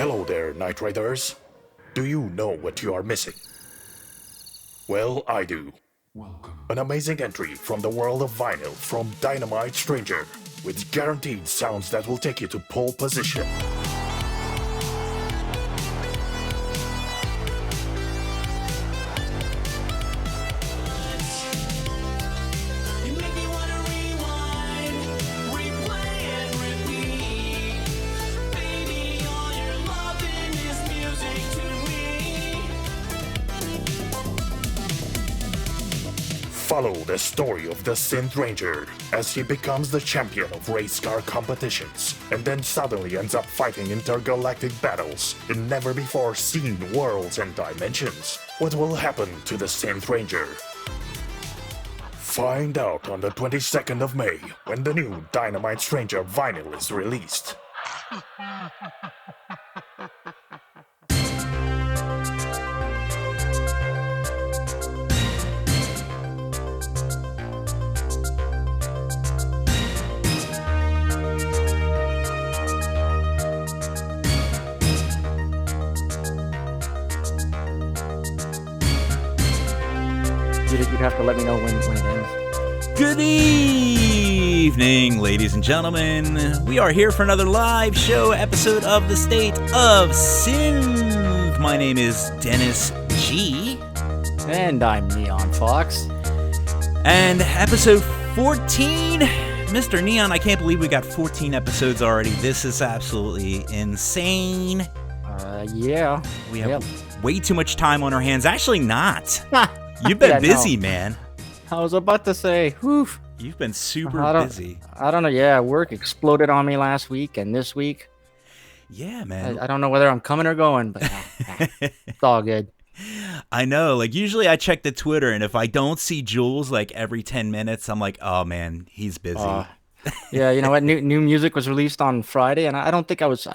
Hello there, Night Riders. Do you know what you are missing? Well, I do. An amazing entry from the world of vinyl from Dynamite Stranger, with guaranteed sounds that will take you to pole position. Follow the story of the Synth Ranger as he becomes the champion of race car competitions and then suddenly ends up fighting intergalactic battles in never-before-seen worlds and dimensions. What will happen to the Synth Ranger? Find out on the 22nd of May when the new Dynamite Stranger vinyl is released. You'd have to let me know when it ends. Good evening, ladies and gentlemen. We are here for another live show episode of The State of Synth. My name is Dennis G. And I'm Neon Fawkes. And episode 14. Mr. Neon, I can't believe we got 14 episodes already. This is absolutely insane. Yeah. We have way too much time on our hands. Actually, not. You've been Yeah, busy, no. man. I was about to say, whew. You've been super busy. I don't know. Yeah, work exploded on me last week and this week. Yeah, man. I don't know whether I'm coming or going, but it's all good. I know. Like, usually I check the Twitter, and if I don't see Jules, like, every 10 minutes, I'm like, oh, man, he's busy. Yeah, you know what? New music was released on Friday, and I don't think I was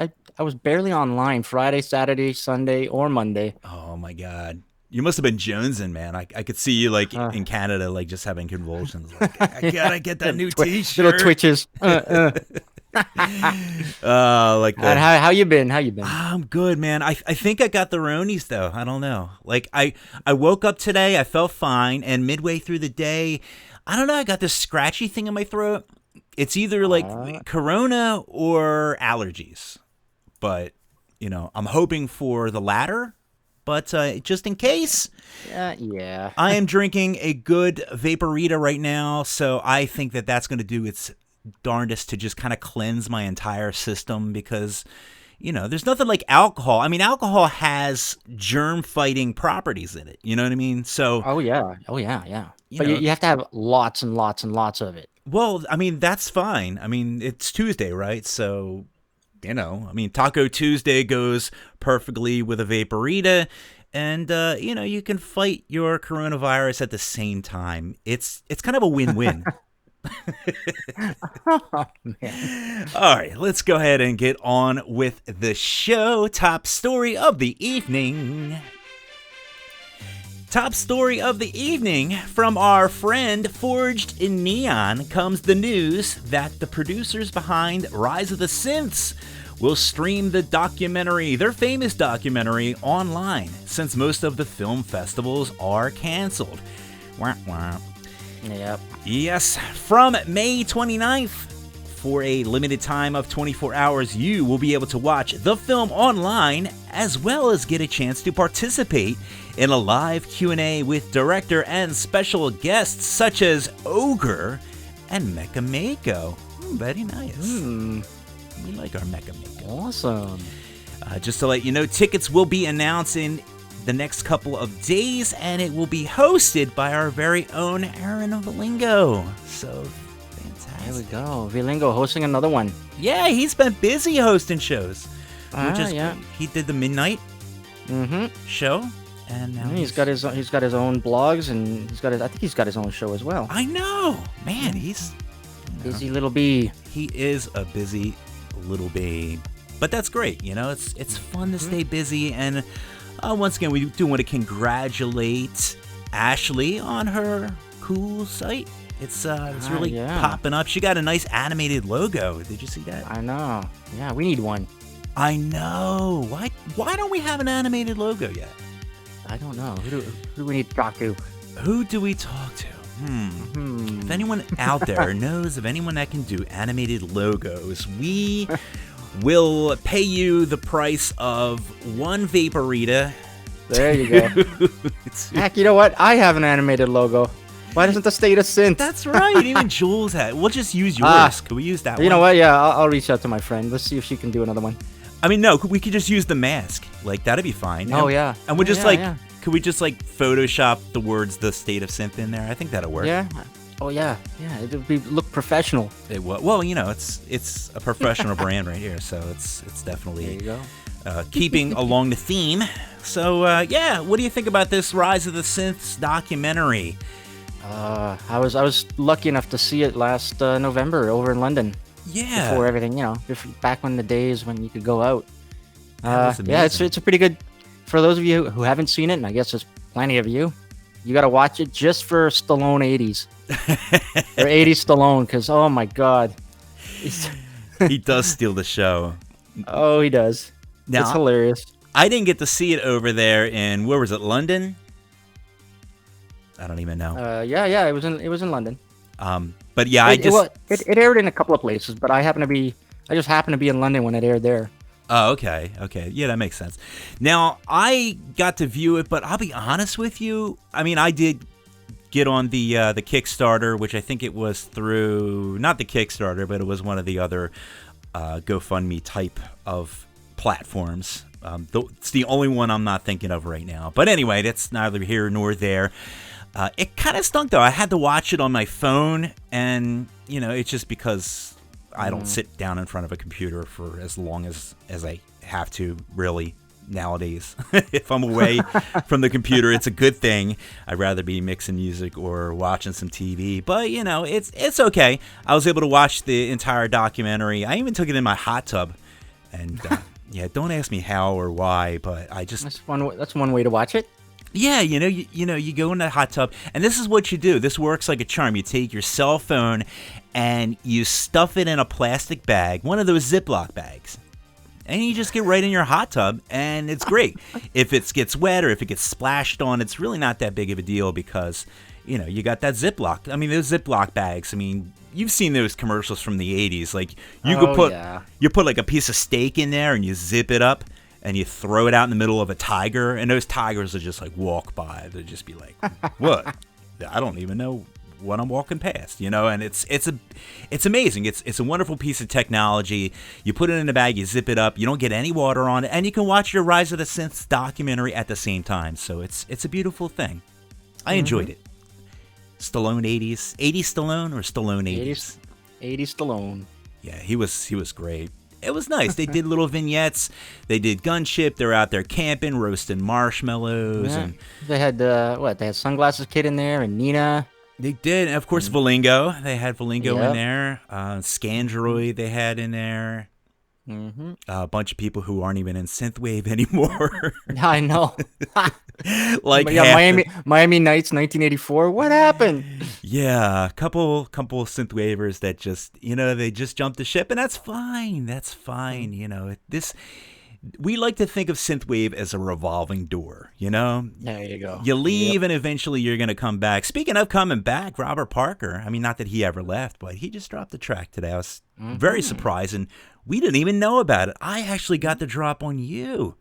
barely online Friday, Saturday, Sunday, or Monday. Oh, my God. You must have been jonesing, man. I could see you, like, in Canada, like, just having convulsions. Like, I gotta get that new T-shirt. Little twitches. Like that. And how you been? I'm good, man. I think I got the Ronies, though. I don't know. Like, I woke up today, I felt fine, and midway through the day, I don't know, I got this scratchy thing in my throat. It's either, like, corona or allergies. But, you know, I'm hoping for the latter. But just in case, yeah. I am drinking a good Vaporita right now, so I think that that's going to do its darndest to just kind of cleanse my entire system because, you know, there's nothing like alcohol. I mean, alcohol has germ-fighting properties in it. You know what I mean? So. Oh yeah. But you have to have lots and lots and lots of it. Well, I mean, that's fine. I mean, it's Tuesday, right? So. You know, I mean, Taco Tuesday goes perfectly with a Vaporita, and, you know, you can fight your coronavirus at the same time. It's kind of a win-win. Oh, man. All right, let's go ahead and get on with the show. Top story of the evening. Top story of the evening from our friend Forged in Neon comes the news that the producers behind Rise of the Synths will stream the documentary, their famous documentary, online since most of the film festivals are canceled. Wah, wah. Yep. Yes, from May 29th. For a limited time of 24 hours, you will be able to watch the film online as well as get a chance to participate in a live Q&A with director and special guests such as Ogre and Mecha Mako. Very nice. We like our Mecha Mako. Awesome. Just to let you know, tickets will be announced in the next couple of days, and it will be hosted by our very own Aaron Valingo. So fantastic. There we go. Vilingo hosting another one. Yeah, he's been busy hosting shows. Yeah. He did the midnight show, and now He's got his own blogs, and I think he's got his own show as well. I know, man. He's Busy little bee. He is a busy little babe, but that's great. You know, it's fun to stay busy, and once again, we do want to congratulate Ashley on her cool site. It's really popping up. She got a nice animated logo. Did you see that? I know. Yeah, we need one. I know. Why don't we have an animated logo yet? I don't know. Who do we need to talk to? Who do we talk to? If anyone out there knows of anyone that can do animated logos, we will pay you the price of one Vaporita. There you go. Heck, you know what? I have an animated logo. Why doesn't the State of Synth? That's right. Even Jules had. We'll just use yours. Can we use that one? You know what? Yeah, I'll reach out to my friend. Let's see if she can do another one. I mean, no, we could just use the mask. Like, that'd be fine. Oh, yeah. And we'll just, could we just, Photoshop the words, the State of Synth in there? I think that'll work. Yeah. Oh, yeah. Yeah, it would look professional. It will. Well, it's a professional brand right here, so it's definitely there you go. Keeping along the theme. So, what do you think about this Rise of the Synths documentary? I was lucky enough to see it last November over in London. Yeah. Before everything, back when the days when you could go out. That was amazing. It's a pretty good. For those of you who haven't seen it, and I guess there's plenty of you, you got to watch it just for Stallone 80s or 80s Stallone, because oh my God, he does steal the show. Oh, he does. Now, it's hilarious. I didn't get to see it over there in where was it? London? I don't even know. Yeah, it was in London. But yeah, it aired in a couple of places, but I just happened to be in London when it aired there. Oh, okay. Yeah, that makes sense. Now, I got to view it, but I'll be honest with you. I mean, I did get on the Kickstarter, which I think it was through, not the Kickstarter, but it was one of the other GoFundMe type of platforms. It's the only one I'm not thinking of right now. But anyway, that's neither here nor there. It kind of stunk, though. I had to watch it on my phone, and, it's just because I don't sit down in front of a computer for as long as I have to, really, nowadays. If I'm away from the computer, it's a good thing. I'd rather be mixing music or watching some TV. But, it's okay. I was able to watch the entire documentary. I even took it in my hot tub. And, don't ask me how or why, but I just... That's one way to watch it. Yeah, you go in that hot tub, and this is what you do. This works like a charm. You take your cell phone, and you stuff it in a plastic bag, one of those Ziploc bags, and you just get right in your hot tub, and it's great. If it gets wet or if it gets splashed on, it's really not that big of a deal because, you got that Ziploc. I mean, those Ziploc bags, you've seen those commercials from the 80s. Like, you put like a piece of steak in there, and you zip it up, and you throw it out in the middle of a tiger, and those tigers will just walk by. They'll just be like, "What? I don't even know what I'm walking past," And it's amazing. It's a wonderful piece of technology. You put it in a bag, you zip it up. You don't get any water on it, and you can watch your Rise of the Synths documentary at the same time. So it's a beautiful thing. I enjoyed it. Stallone 80s Stallone or Stallone 80s? 80s Stallone. Yeah, he was great. It was nice. They did little vignettes. They did Gunship. They're out there camping, roasting marshmallows. Yeah. And they had They had Sunglasses Kid in there and Nina. They did. And of course, Valingo. They had Valingo in there. Scandroid they had in there. Mm-hmm. A bunch of people who aren't even in synthwave anymore. I know. Miami Nights, 1984. What happened? Yeah, a couple synthwavers that just they just jumped the ship, and that's fine. That's fine. We like to think of synthwave as a revolving door. There you go. You leave, and eventually you're gonna come back. Speaking of coming back, Robert Parker. Not that he ever left, but he just dropped the track today. I was very surprised, and we didn't even know about it. I actually got the drop on you.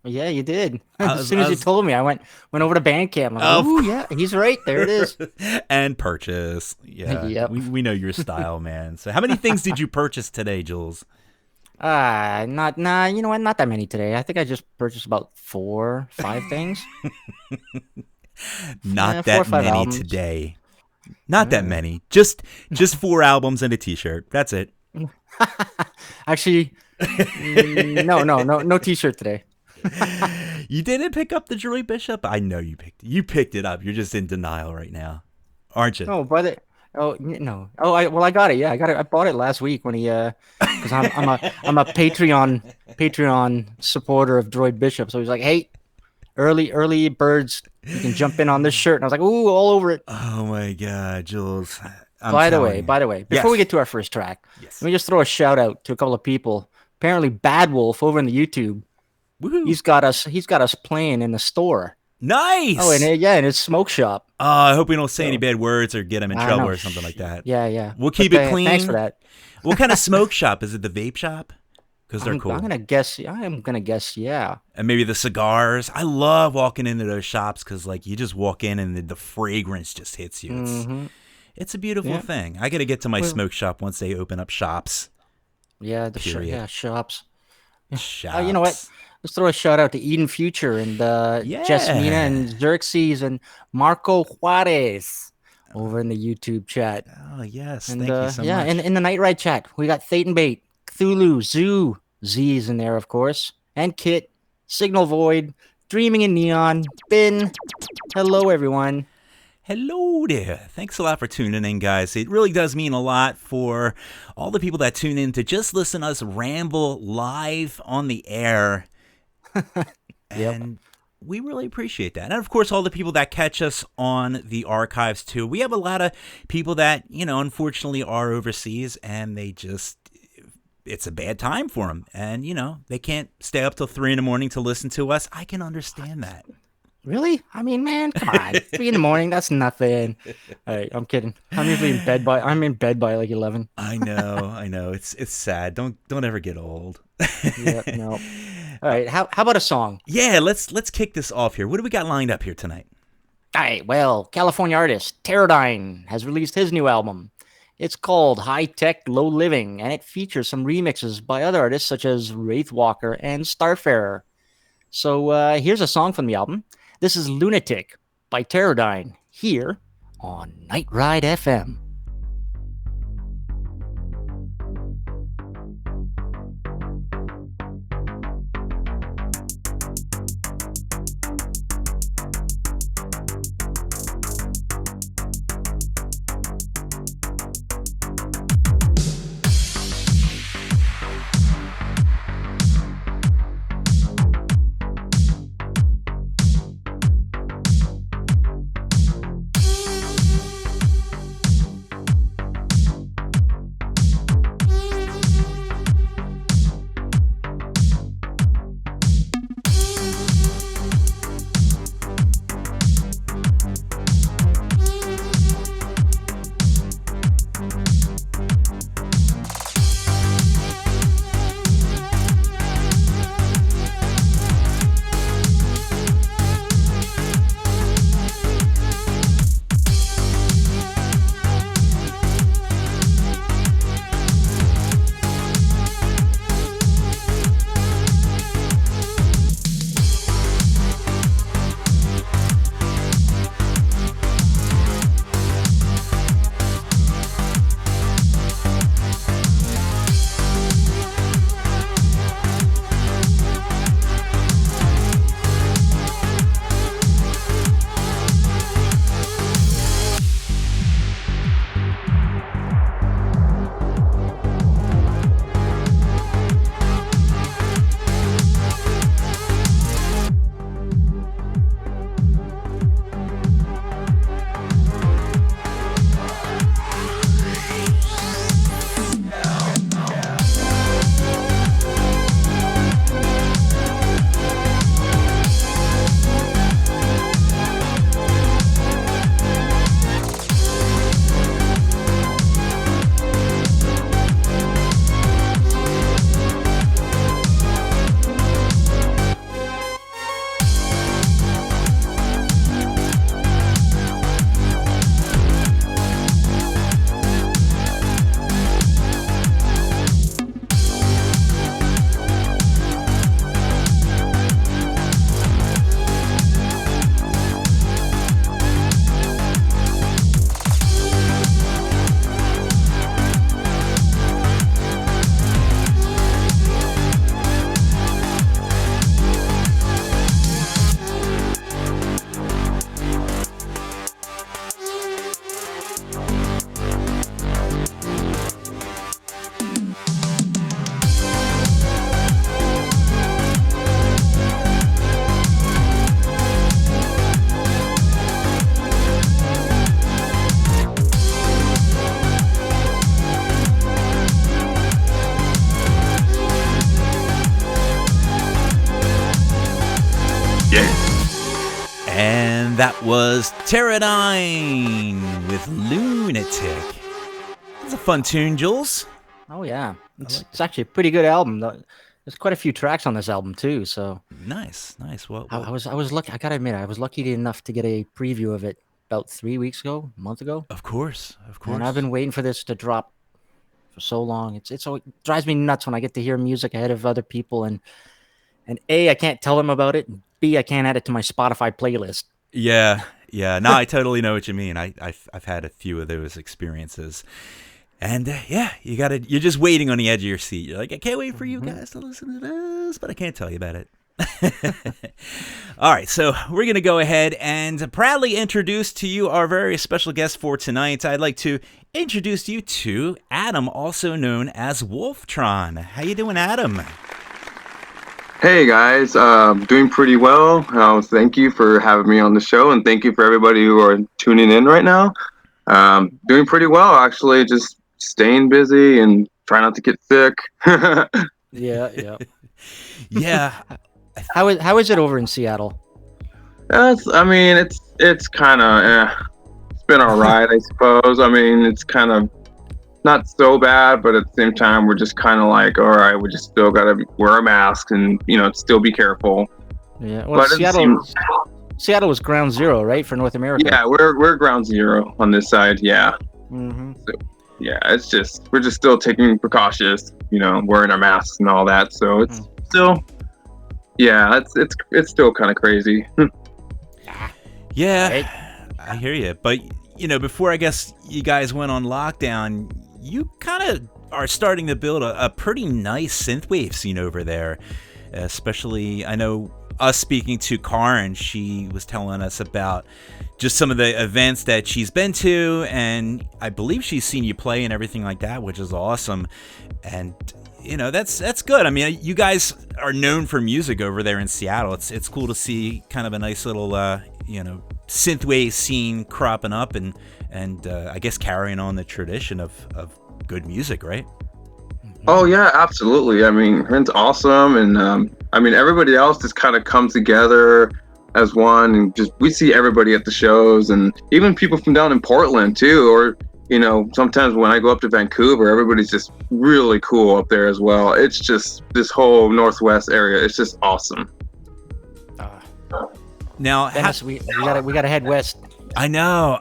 Yeah, you did. As soon as you told me, I went over to Bandcamp. I'm like, ooh, yeah, he's right. There it is. And purchase. Yeah, yep. We know your style, man. So how many things did you purchase today, Jules? You know what? Not that many today. I think I just purchased about 4, 5 things. Not that many albums today. Not that many. Just 4 albums and a T-shirt. That's it. Actually, no T-shirt today. You didn't pick up the Droid Bishop? I know you picked it up. You're just in denial right now, aren't you? No, brother. Oh no. Oh, I got it. Yeah, I got it. I bought it last week when he because I'm a Patreon supporter of Droid Bishop. So he's like, hey, early birds, you can jump in on this shirt. And I was like, ooh, all over it. Oh my God, Jules. By the way, before we get to our first track, let me just throw a shout out to a couple of people apparently Bad Wolf over in the YouTube. Woohoo. He's got us playing in the store. Nice. Oh, and in his smoke shop. I hope we don't say any bad words or get him in I trouble know. or something like that. Yeah. We'll keep it clean. Thanks for that. What kind of smoke shop? Is it the vape shop? Because they're cool. I am gonna guess, yeah. And maybe the cigars. I love walking into those shops because, like, you just walk in and the fragrance just hits you. It's a beautiful thing. I got to get to my smoke shop once they open up shops. Yeah, shops. Shops. You know what? Let's throw a shout out to Eden Future and Jasmina and Xerxes and Marco Juarez over in the YouTube chat. Oh, yes. And, Thank you so much. Yeah, and in the Night Ride chat, we got Thetanbait, Cthulhu, Zoo, Z's in there, of course, and Kit, Signal Void, Dreaming in Neon, Ben. Hello, everyone. Hello there. Thanks a lot for tuning in, guys. It really does mean a lot for all the people that tune in to just listen to us ramble live on the air. And we really appreciate that. And, of course, all the people that catch us on the archives, too. We have a lot of people that, unfortunately are overseas, and it's a bad time for them. And, they can't stay up till 3 a.m. to listen to us. I can understand that. Really? I mean, man, come on. 3 a.m, that's nothing. All right, I'm kidding. I'm usually I'm in bed by like 11. I know. It's sad. Don't ever get old. Yeah, no. All right, how about a song? Yeah, let's kick this off here. What do we got lined up here tonight? All right, well, California artist Pterodyne has released his new album. It's called High Tech Low Living, and it features some remixes by other artists such as Wraithwalker and Starfarer. So here's a song from the album. This is Lunatic by Pterodyne here on Night Ride FM. that was Pterodine with Lunatic. That's a fun tune, Jules. Oh yeah, it's actually a pretty good album. There's quite a few tracks on this album too. So Nice. Well, I was lucky. I gotta admit, I was lucky enough to get a preview of it about 3 weeks ago, a month ago. of course. And I've been waiting for this to drop for so long. It drives me nuts when I get to hear music ahead of other people, and A, I can't tell them about it, and B, I can't add it to my Spotify playlist. Yeah. No, I totally know what you mean. I've had a few of those experiences, and you're just waiting on the edge of your seat. You're like, I can't wait for you guys to listen to this, but I can't tell you about it. All right, so we're going to go ahead and proudly introduce to you our very special guest for tonight. I'd like to introduce you to Adam, also known as Wolftron. How you doing, Adam? Hey guys, doing pretty well. Thank you for having me on the show, and thank you for everybody who are tuning in right now. Doing pretty well, actually. Just staying busy and trying not to get sick. Yeah. Yeah. How is it over in Seattle? It's kind of, it's been all right, I suppose. I mean, it's kind of not so bad, but at the same time, we're just kind of like, all right, we just still got to wear a mask and, still be careful. Yeah, well, Seattle was ground zero, right, for North America? Yeah, we're ground zero on this side, yeah. Mm-hmm. So, yeah, we're just still taking precautions, wearing our masks and all that. So it's still, yeah, it's still kind of crazy. Yeah, Right. I hear you. But, before I guess you guys went on lockdown, you kind of are starting to build a pretty nice synthwave scene over there. Especially, I know us speaking to Karin, she was telling us about just some of the events that she's been to, and I believe she's seen you play and everything like that, which is awesome. And that's good. I mean, you guys are known for music over there in Seattle. It's cool to see kind of a nice little synthwave scene cropping up and I guess carrying on the tradition of good music, right? Oh yeah, absolutely. I mean, Rin's awesome, and everybody else just kind of comes together as one, and just we see everybody at the shows, and even people from down in Portland too, or sometimes when I go up to Vancouver, everybody's just really cool up there as well. It's just this whole Northwest area. It's just awesome. Now, Dennis, we gotta head west. I know.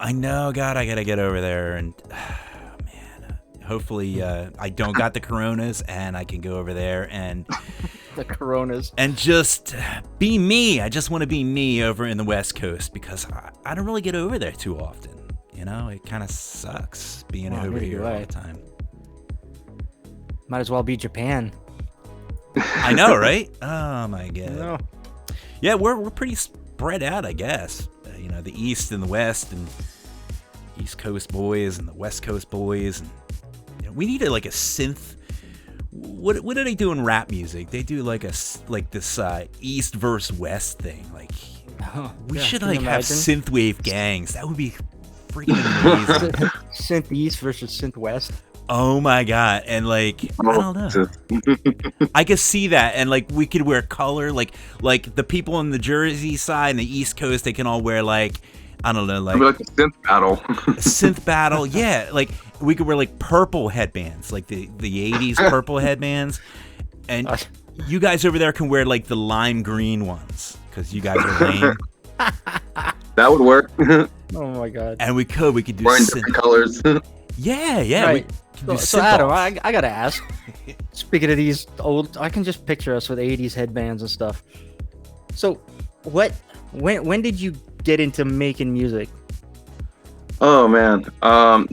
God, I gotta get over there, and man, hopefully I don't got the coronas, and I can go over there and The coronas. and just be me. I just want to be me over in the West Coast because I don't really get over there too often. It kind of sucks being over neither here do all I. the time. Might as well be Japan. I know, right? Oh my God. No. Yeah, we're pretty spread out, I guess. The East and the West, and East Coast boys and the West Coast boys, and we needed like a synth. What do they do in rap music? They do like this East versus West thing. Like we should can you have imagine? synthwave gangs. That would be freaking amazing. Synth East versus Synth West. Oh my God. And like, I don't know. I could see that. And like, we could wear color, like the people on the Jersey side and the East Coast, they can all wear like, I don't know, like a synth battle. synth battle. Yeah. Like we could wear like purple headbands, like the 80s purple headbands. And you guys over there can wear like the lime green ones because you guys are lame. That would work. Oh my God. And we could do Wearing synth. different colors. Yeah. Right. We could do So synth Adam, off. I gotta ask. Speaking of these old, I can just picture us with 80s headbands and stuff. So, when did you get into making music? Oh man.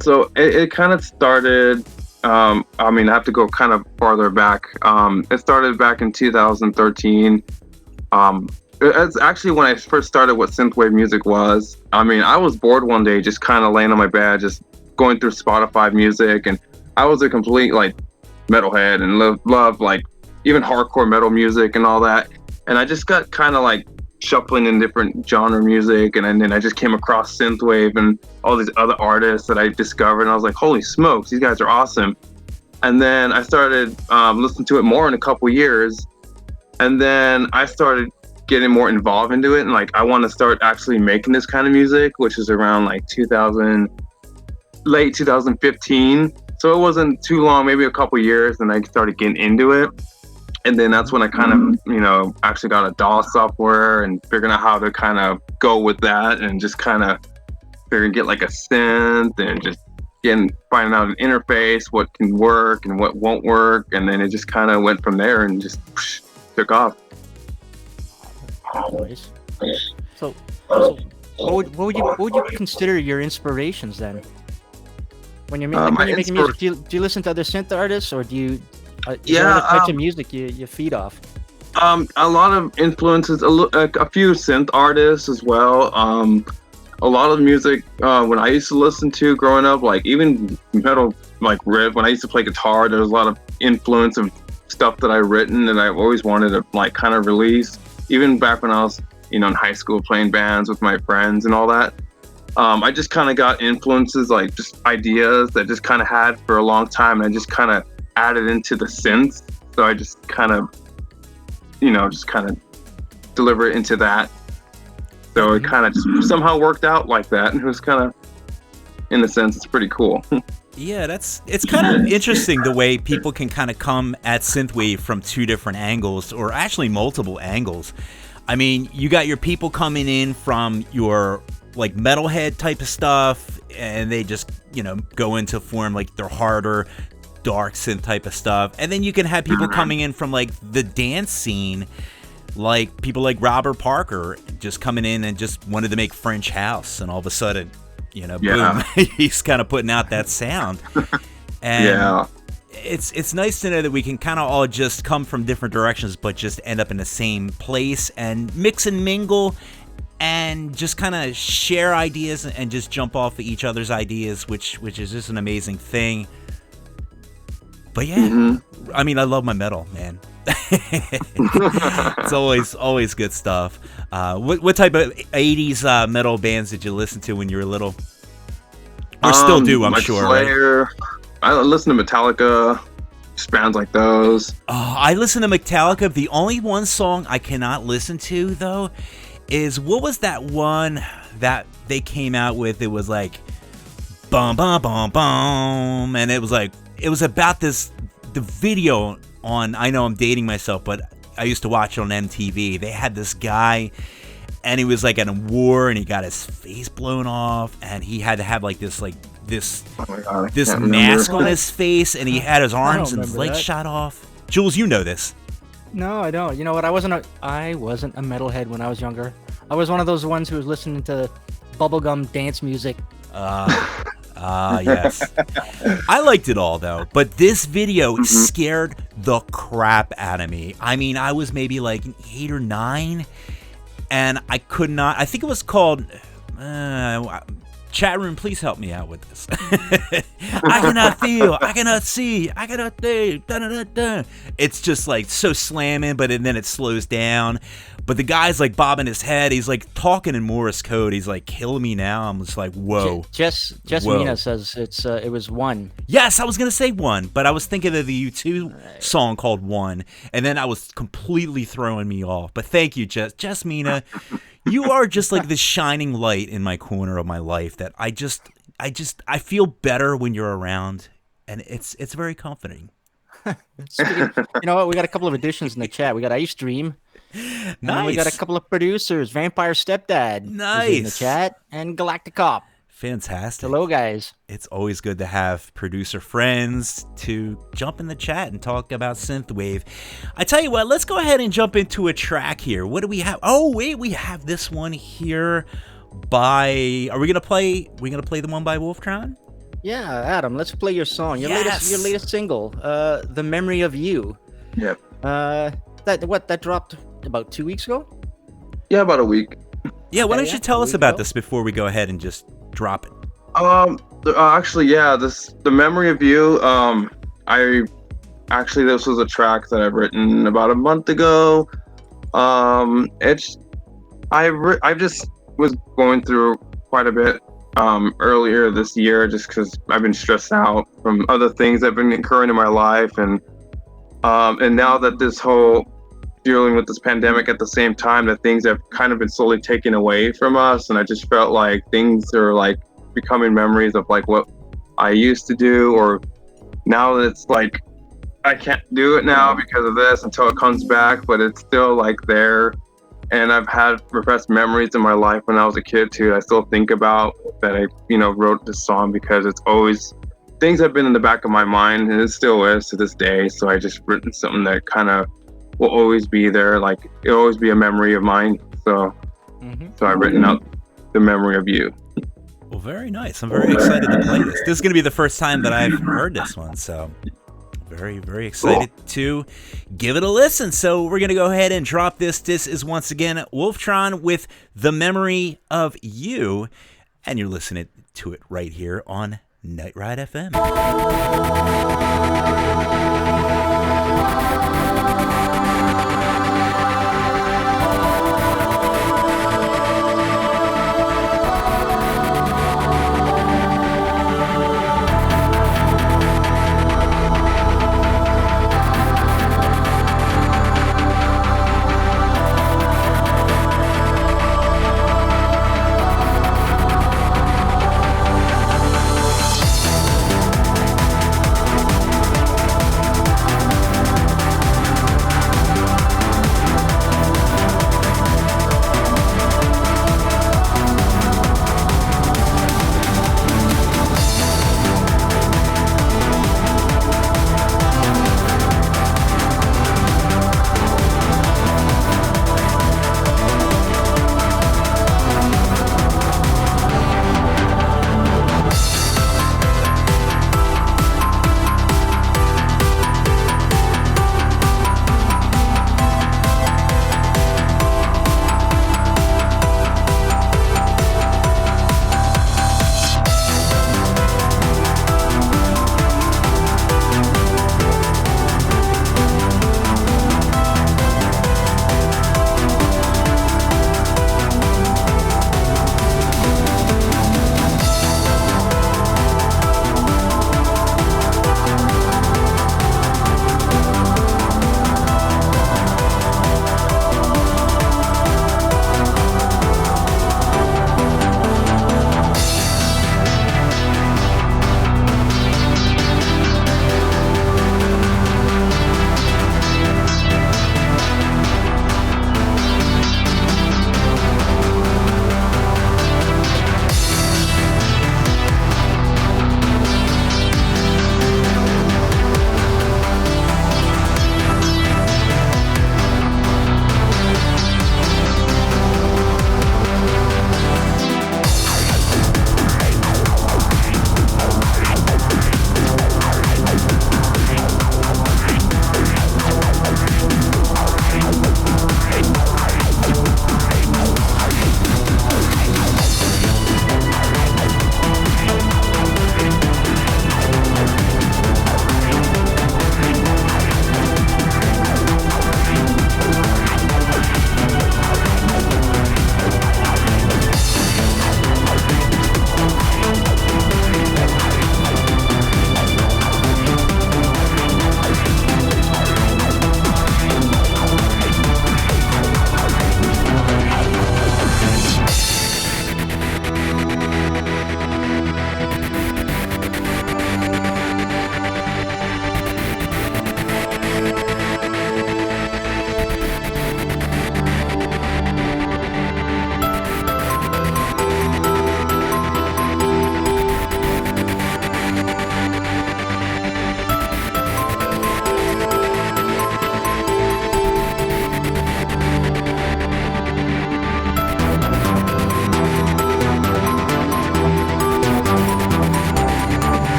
So it kind of started. I have to go kind of farther back. It started back in 2013. It's actually when I first started what synthwave music was. I was bored one day, just kind of laying on my bed, just going through Spotify music, and I was a complete like metalhead and loved like even hardcore metal music and all that. And I just got kind of like shuffling in different genre music, and then I just came across synthwave and all these other artists that I discovered, and I was like, holy smokes, these guys are awesome. And then I started listening to it more in a couple years, and then I started getting more involved into it, and like I want to start actually making this kind of music, which is around like late 2015. So it wasn't too long, maybe a couple years, and I started getting into it. And then that's when I kind of, you know, actually got a DAW software and figuring out how to kind of go with that, and just kind of figuring get like a synth and just finding out an interface, what can work and what won't work. And then it just kind of went from there and just took off. Nice. So what would you consider your inspirations then? When you're making music, do you listen to other synth artists, or do you? Is there other types of music you feed off? A lot of influences, a few synth artists as well. A lot of music when I used to listen to growing up, like even metal, like riff. When I used to play guitar, there was a lot of influence of stuff that I've written that I've always wanted to like kind of release. Even back when I was, you know, in high school playing bands with my friends and all that. I just kind of got influences, like just ideas that just kind of had for a long time, and I just kind of added into the synths. So I just kind of, you know, just kind of deliver it into that. So it kind of somehow worked out like that. And it was kind of, in a sense, it's pretty cool. Yeah, it's kind of interesting the way people can kind of come at synthwave from two different angles, or actually multiple angles. I mean, you got your people coming in from your like metalhead type of stuff, and they just, you know, go into form like their harder, dark synth type of stuff. And then you can have people coming in from like the dance scene, like people like Robert Parker just coming in and just wanted to make French house, and all of a sudden, you know, boom, he's kind of putting out that sound. And it's nice to know that we can kind of all just come from different directions, but just end up in the same place and mix and mingle and just kind of share ideas and just jump off of each other's ideas, which is just an amazing thing. But yeah, I mean, I love my metal, man. It's always good stuff. What type of 80s metal bands did you listen to when you were little? Or still do, I'm like sure. Slayer. Right? I listen to Metallica, just bands like those. Oh, I listen to Metallica. The only one song I cannot listen to, though, is, what was that one that they came out with? It was like, bum, bum, bum, bum. And it was about the video on, I know I'm dating myself, but I used to watch it on MTV. They had this guy, and he was like at a war, and he got his face blown off, and he had to have like this mask on his face, and he had his arms and his legs shot off. Jules, you know this. No, I don't. You know what? I wasn't a metalhead when I was younger. I was one of those ones who was listening to bubblegum dance music. Yes. I liked it all, though. But this video scared the crap out of me. I mean, I was maybe like 8 or 9, and I could not. I think it was called. Chat room, please help me out with this. I cannot feel, I cannot see, I cannot think. Da, da, da, da. It's just like so slamming, but then it slows down. But the guy's like bobbing his head. He's like talking in Morse code. He's like, "Kill me now." I'm just like, whoa. Jess Mina says it was One. Yes, I was gonna say One, but I was thinking of the U2 song called One, and then I was completely throwing me off. But thank you, Jess Mina. You are just like the shining light in my corner of my life that I feel better when you're around, and it's very comforting. You know what? We got a couple of additions in the chat. We got Ice Dream. Nice. We got a couple of producers. Vampire Stepdad. Nice. In the chat. And Galactic Cop. Fantastic. Hello, guys. It's always good to have producer friends to jump in the chat and talk about synthwave. I tell you what, let's go ahead and jump into a track here. What do we have? Oh, wait, we have this one here by. Are we gonna play? The one by Wolftron? Yeah, Adam. Let's play your song. Your latest single. The Memory of You. Yep. That dropped about 2 weeks ago. Yeah, about a week. Yeah. Why don't you tell us about this before we go ahead and just drop it? Actually, yeah, the Memory of You. This was a track that I've written about a month ago. I just was going through quite a bit earlier this year, just because I've been stressed out from other things that have been occurring in my life, and now that this whole dealing with this pandemic at the same time, that things have kind of been slowly taken away from us, and I just felt like things are like becoming memories of like what I used to do, or now it's like I can't do it now because of this until it comes back, but it's still like there. And I've had repressed memories in my life when I was a kid too. I still think about that. I, wrote this song because it's always things have been in the back of my mind, and it still is to this day. So I just written something that kind of will always be there. Like it'll always be a memory of mine. So, so I've written out the memory of you. Well, very nice. I'm very excited to play this. This is going to be the first time that I've heard this one, so very, very excited to give it a listen. So we're going to go ahead and drop this. This is once again Wolftron with The Memory of You, and you're listening to it right here on Night Ride FM.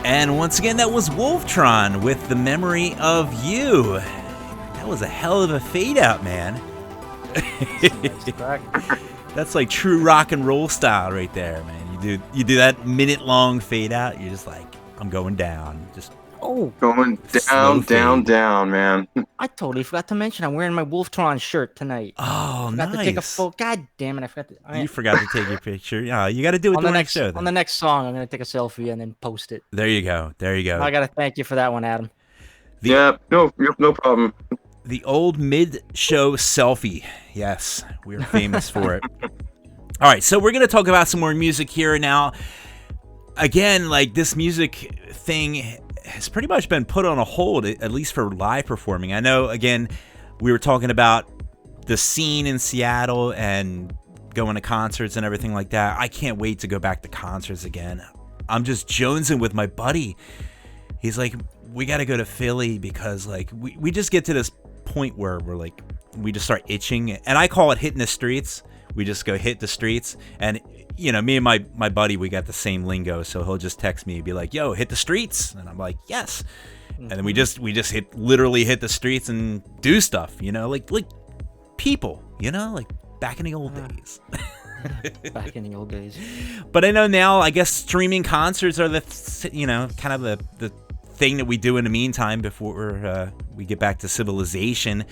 And once again, that was Wolftron with The Memory of You. That was a hell of a fade out, man. That's like true rock and roll style right there, man. You do that minute long fade out, you're just like, I'm going down. Just going down, man. I totally forgot to mention I'm wearing my Wolftron shirt tonight. Oh, forgot nice. to take a photo. God damn it! I forgot to. You forgot to take your picture. Yeah, you got to do it on the during next the show. Then. On the next song, I'm gonna take a selfie and then post it. There you go. I gotta thank you for that one, Adam. No problem. The old mid-show selfie. Yes, we're famous for it. All right, so we're gonna talk about some more music here now. Again, like this music thing has pretty much been put on a hold, at least for live performing. I know, again, we were talking about the scene in Seattle and going to concerts and everything like that. I can't wait to go back to concerts again. I'm just jonesing with my buddy. He's like, we got to go to Philly because like we just get to this point where we're like, we just start itching. And I call it hitting the streets. We just go hit the streets. And you know, me and my buddy, we got the same lingo, so he'll just text me and be like, yo, hit the streets. And I'm like, yes. And then we just literally hit the streets and do stuff, you know, like people, you know, like back in the old days. Back in the old days. But I know now, I guess streaming concerts are the, you know, kind of the thing that we do in the meantime before we get back to civilization.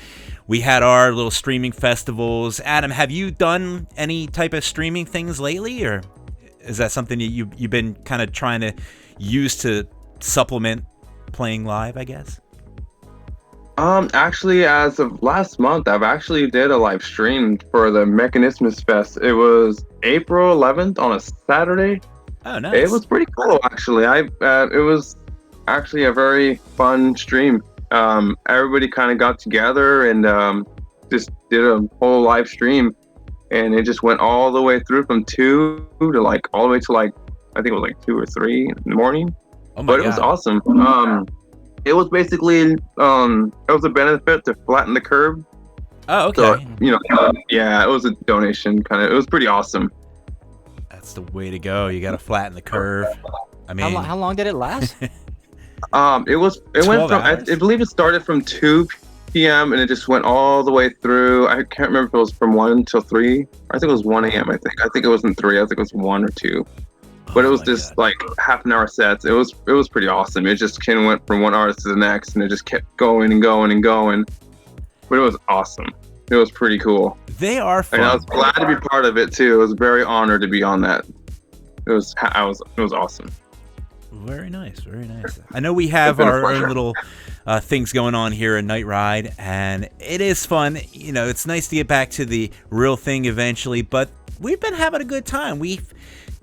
We had our little streaming festivals. Adam, have you done any type of streaming things lately, or is that something that you've been kind of trying to use to supplement playing live, I guess? Actually, as of last month, I've actually did a live stream for the Mechanismus Fest. It was April 11th on a Saturday. Oh, nice. It was pretty cool, actually. It was actually a very fun stream. Everybody kind of got together and just did a whole live stream, and it just went all the way through from 2 to like all the way to like I think it was like 2 or 3 in the morning. Oh my God. It was awesome. It was basically it was a benefit to flatten the curve. Oh, okay. So, you know, yeah, it was a donation kind of. It was pretty awesome. That's the way to go. You got to flatten the curve. I mean, How long did it last? It went from I believe it started from 2 p.m. and it just went all the way through. I can't remember if it was from 1 till 3. I think it was 1 a.m. I think it wasn't 3. I think it was 1 or 2. But it was just like half an hour sets. It was pretty awesome. It just kind of went from one artist to the next, and it just kept going and going and going. But it was awesome. It was pretty cool. They are fun. And I was glad to be part of it too. I was very honored to be on that. It was awesome. Very nice, very nice. I know we have our own little things going on here at Night Ride, and it is fun. You know, it's nice to get back to the real thing eventually, but we've been having a good time. We've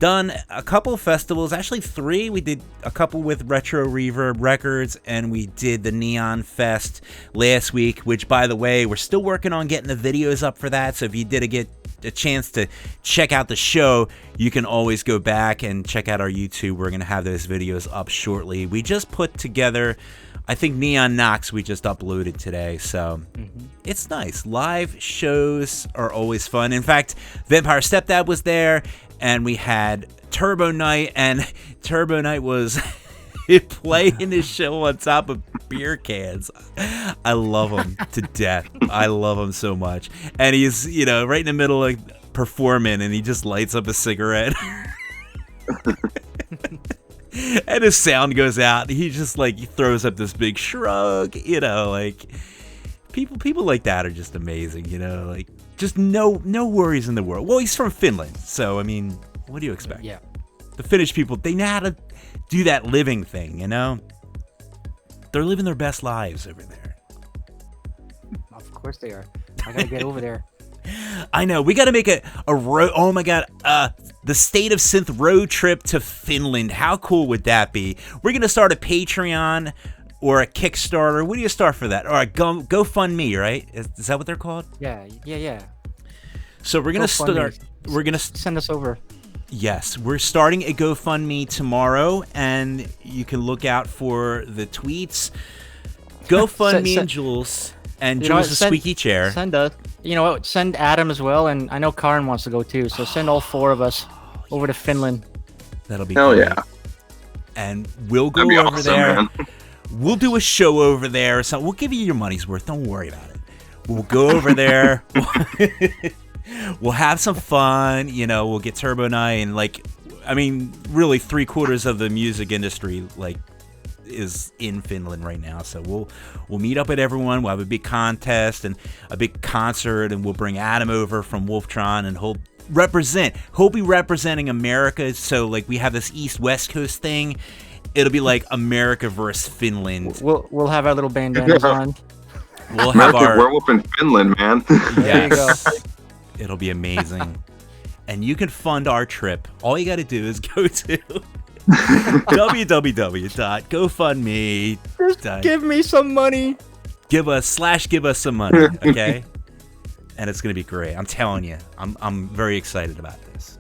done a couple of festivals, actually 3. We did a couple with Retro Reverb Records, and we did the Neon Fest last week, which, by the way, we're still working on getting the videos up for that, so if you did get a chance to check out the show, you can always go back and check out our YouTube. We're going to have those videos up shortly. We just put together, I think, Neon Knox we just uploaded today, so it's nice. Live shows are always fun. In fact, Vampire Stepdad was there, and we had Turbo Night, and Turbo Night was playing his show on top of beer cans. I love him to death. I love him so much. And he's, you know, right in the middle of performing, and he just lights up a cigarette. And his sound goes out. He just like he throws up this big shrug, you know, like people like that are just amazing, you know, like just no worries in the world. Well, he's from Finland, so I mean, what do you expect? Yeah. The Finnish people, they know how to do that living thing, you know? They're living their best lives over there. Of course they are. I gotta get over there. I know. We gotta make a road. Oh my God. The State of Synth road trip to Finland. How cool would that be? We're gonna start a Patreon or a Kickstarter. What do you start for that? Or a GoFundMe, right? Is that what they're called? Yeah. So we're gonna start. We're gonna send us over. Yes, we're starting a GoFundMe tomorrow, and you can look out for the tweets. GoFundMe and Jules, and Jules' squeaky chair. Send us. You know what? Send Adam as well, and I know Karin wants to go too. So send all 4 of us over to Finland. That'll be hell great. Yeah. and we'll go That'd be over awesome, there. man. We'll do a show over there. So we'll give you your money's worth. Don't worry about it. We'll go over there. We'll have some fun. You know, we'll get Turbo Night and really 3/4 of the music industry is in Finland right now. So we'll meet up with everyone. We'll have a big contest and a big concert, and we'll bring Adam over from Wolftron, and he'll be representing America. So we have this East-West Coast thing. It'll be like America versus Finland. We'll have our little bandanas on. We'll have American our werewolf in Finland, man. There you go. It'll be amazing. And you can fund our trip. All you got to do is go to www.gofundme. Just give me some money. Give us some money, okay? And it's gonna be great. I'm telling you. I'm very excited about this.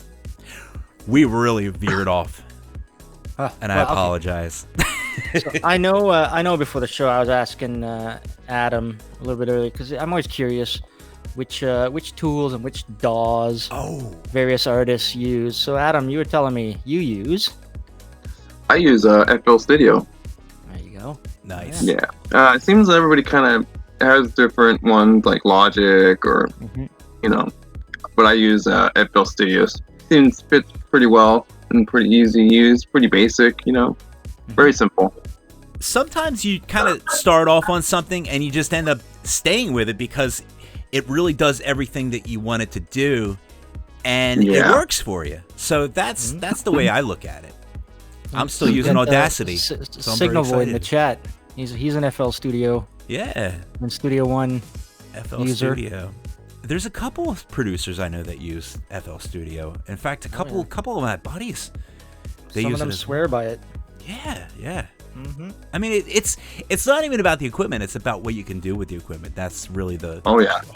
We really veered off, and I apologize. So I know. Before the show, I was asking Adam a little bit earlier because I'm always curious which tools and which DAWs various artists use. So Adam, you were telling me you use. I use FL Studio. There you go. Nice. Yeah. It seems everybody kind of has different ones like Logic or, but I use FL Studios. Seems fits pretty well and pretty easy to use, pretty basic, very simple. Sometimes you kind of start off on something and you just end up staying with it because it really does everything that you want it to do, and it works for you. So that's the way I look at it. I'm still using Audacity. So Signal Void in the chat. He's an FL Studio. Yeah. And Studio One FL user. Studio. There's a couple of producers I know that use FL Studio. In fact, a couple of my buddies. They Some use of them it swear by it. Yeah. I mean, it's not even about the equipment. It's about what you can do with the equipment. That's really the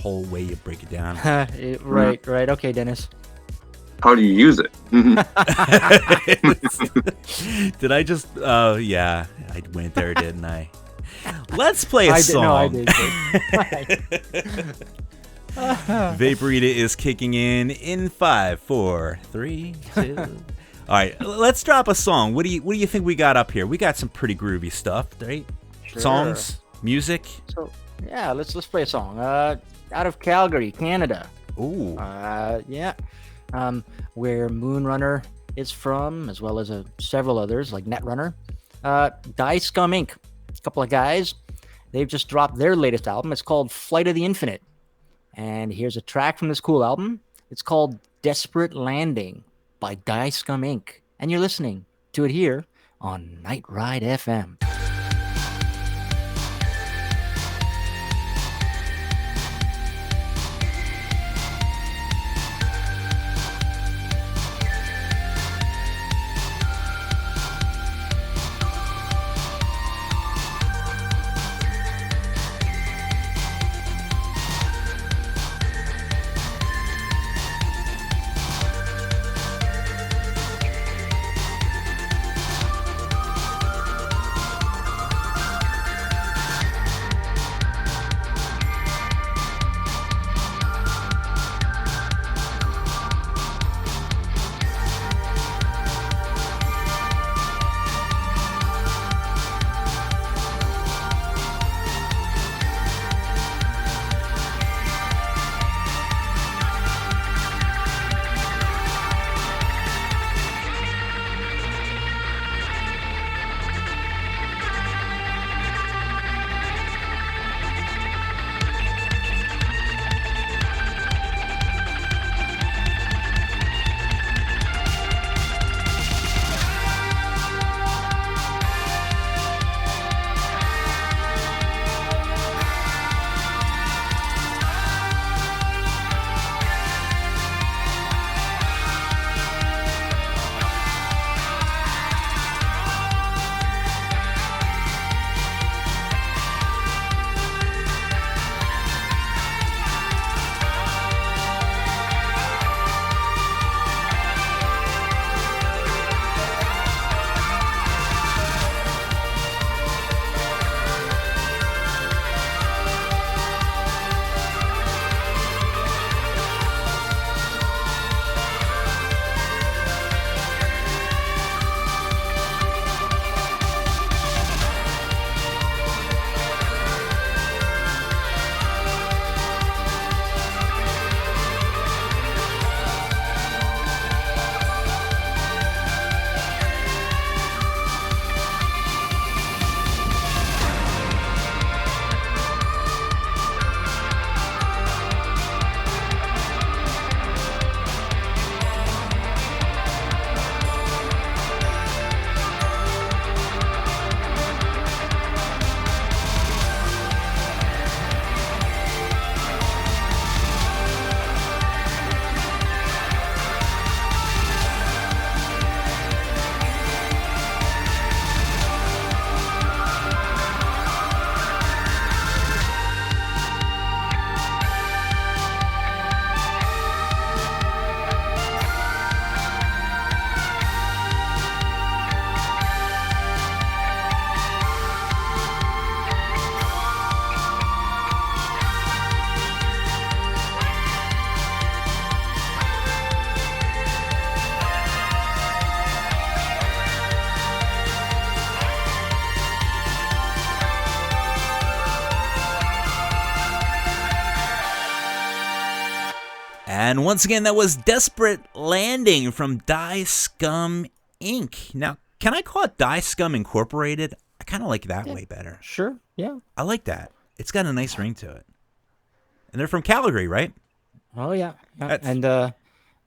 whole way you break it down. Right. Okay, Dennis. How do you use it? Did I just? Yeah, I went there, didn't I? Let's play a song. I did. Vaporita is kicking in 5, 4, 3, 2. All right, let's drop a song. What do you think we got up here? We got some pretty groovy stuff, right? Sure. Songs, music. So yeah, let's play a song. Out of Calgary, Canada. Ooh. Where Moonrunner is from, as well as several others like Netrunner. Die Scum Inc. A couple of guys. They've just dropped their latest album. It's called Flight of the Infinite. And here's a track from this cool album. It's called Desperate Landing by Die Scum Inc. And you're listening to it here on Night Ride FM. And once again, that was Desperate Landing from Die Scum Inc. Now, can I call it Die Scum Incorporated? I kind of like that way better. Sure. Yeah. I like that. It's got a nice ring to it. And they're from Calgary, right? Oh yeah. And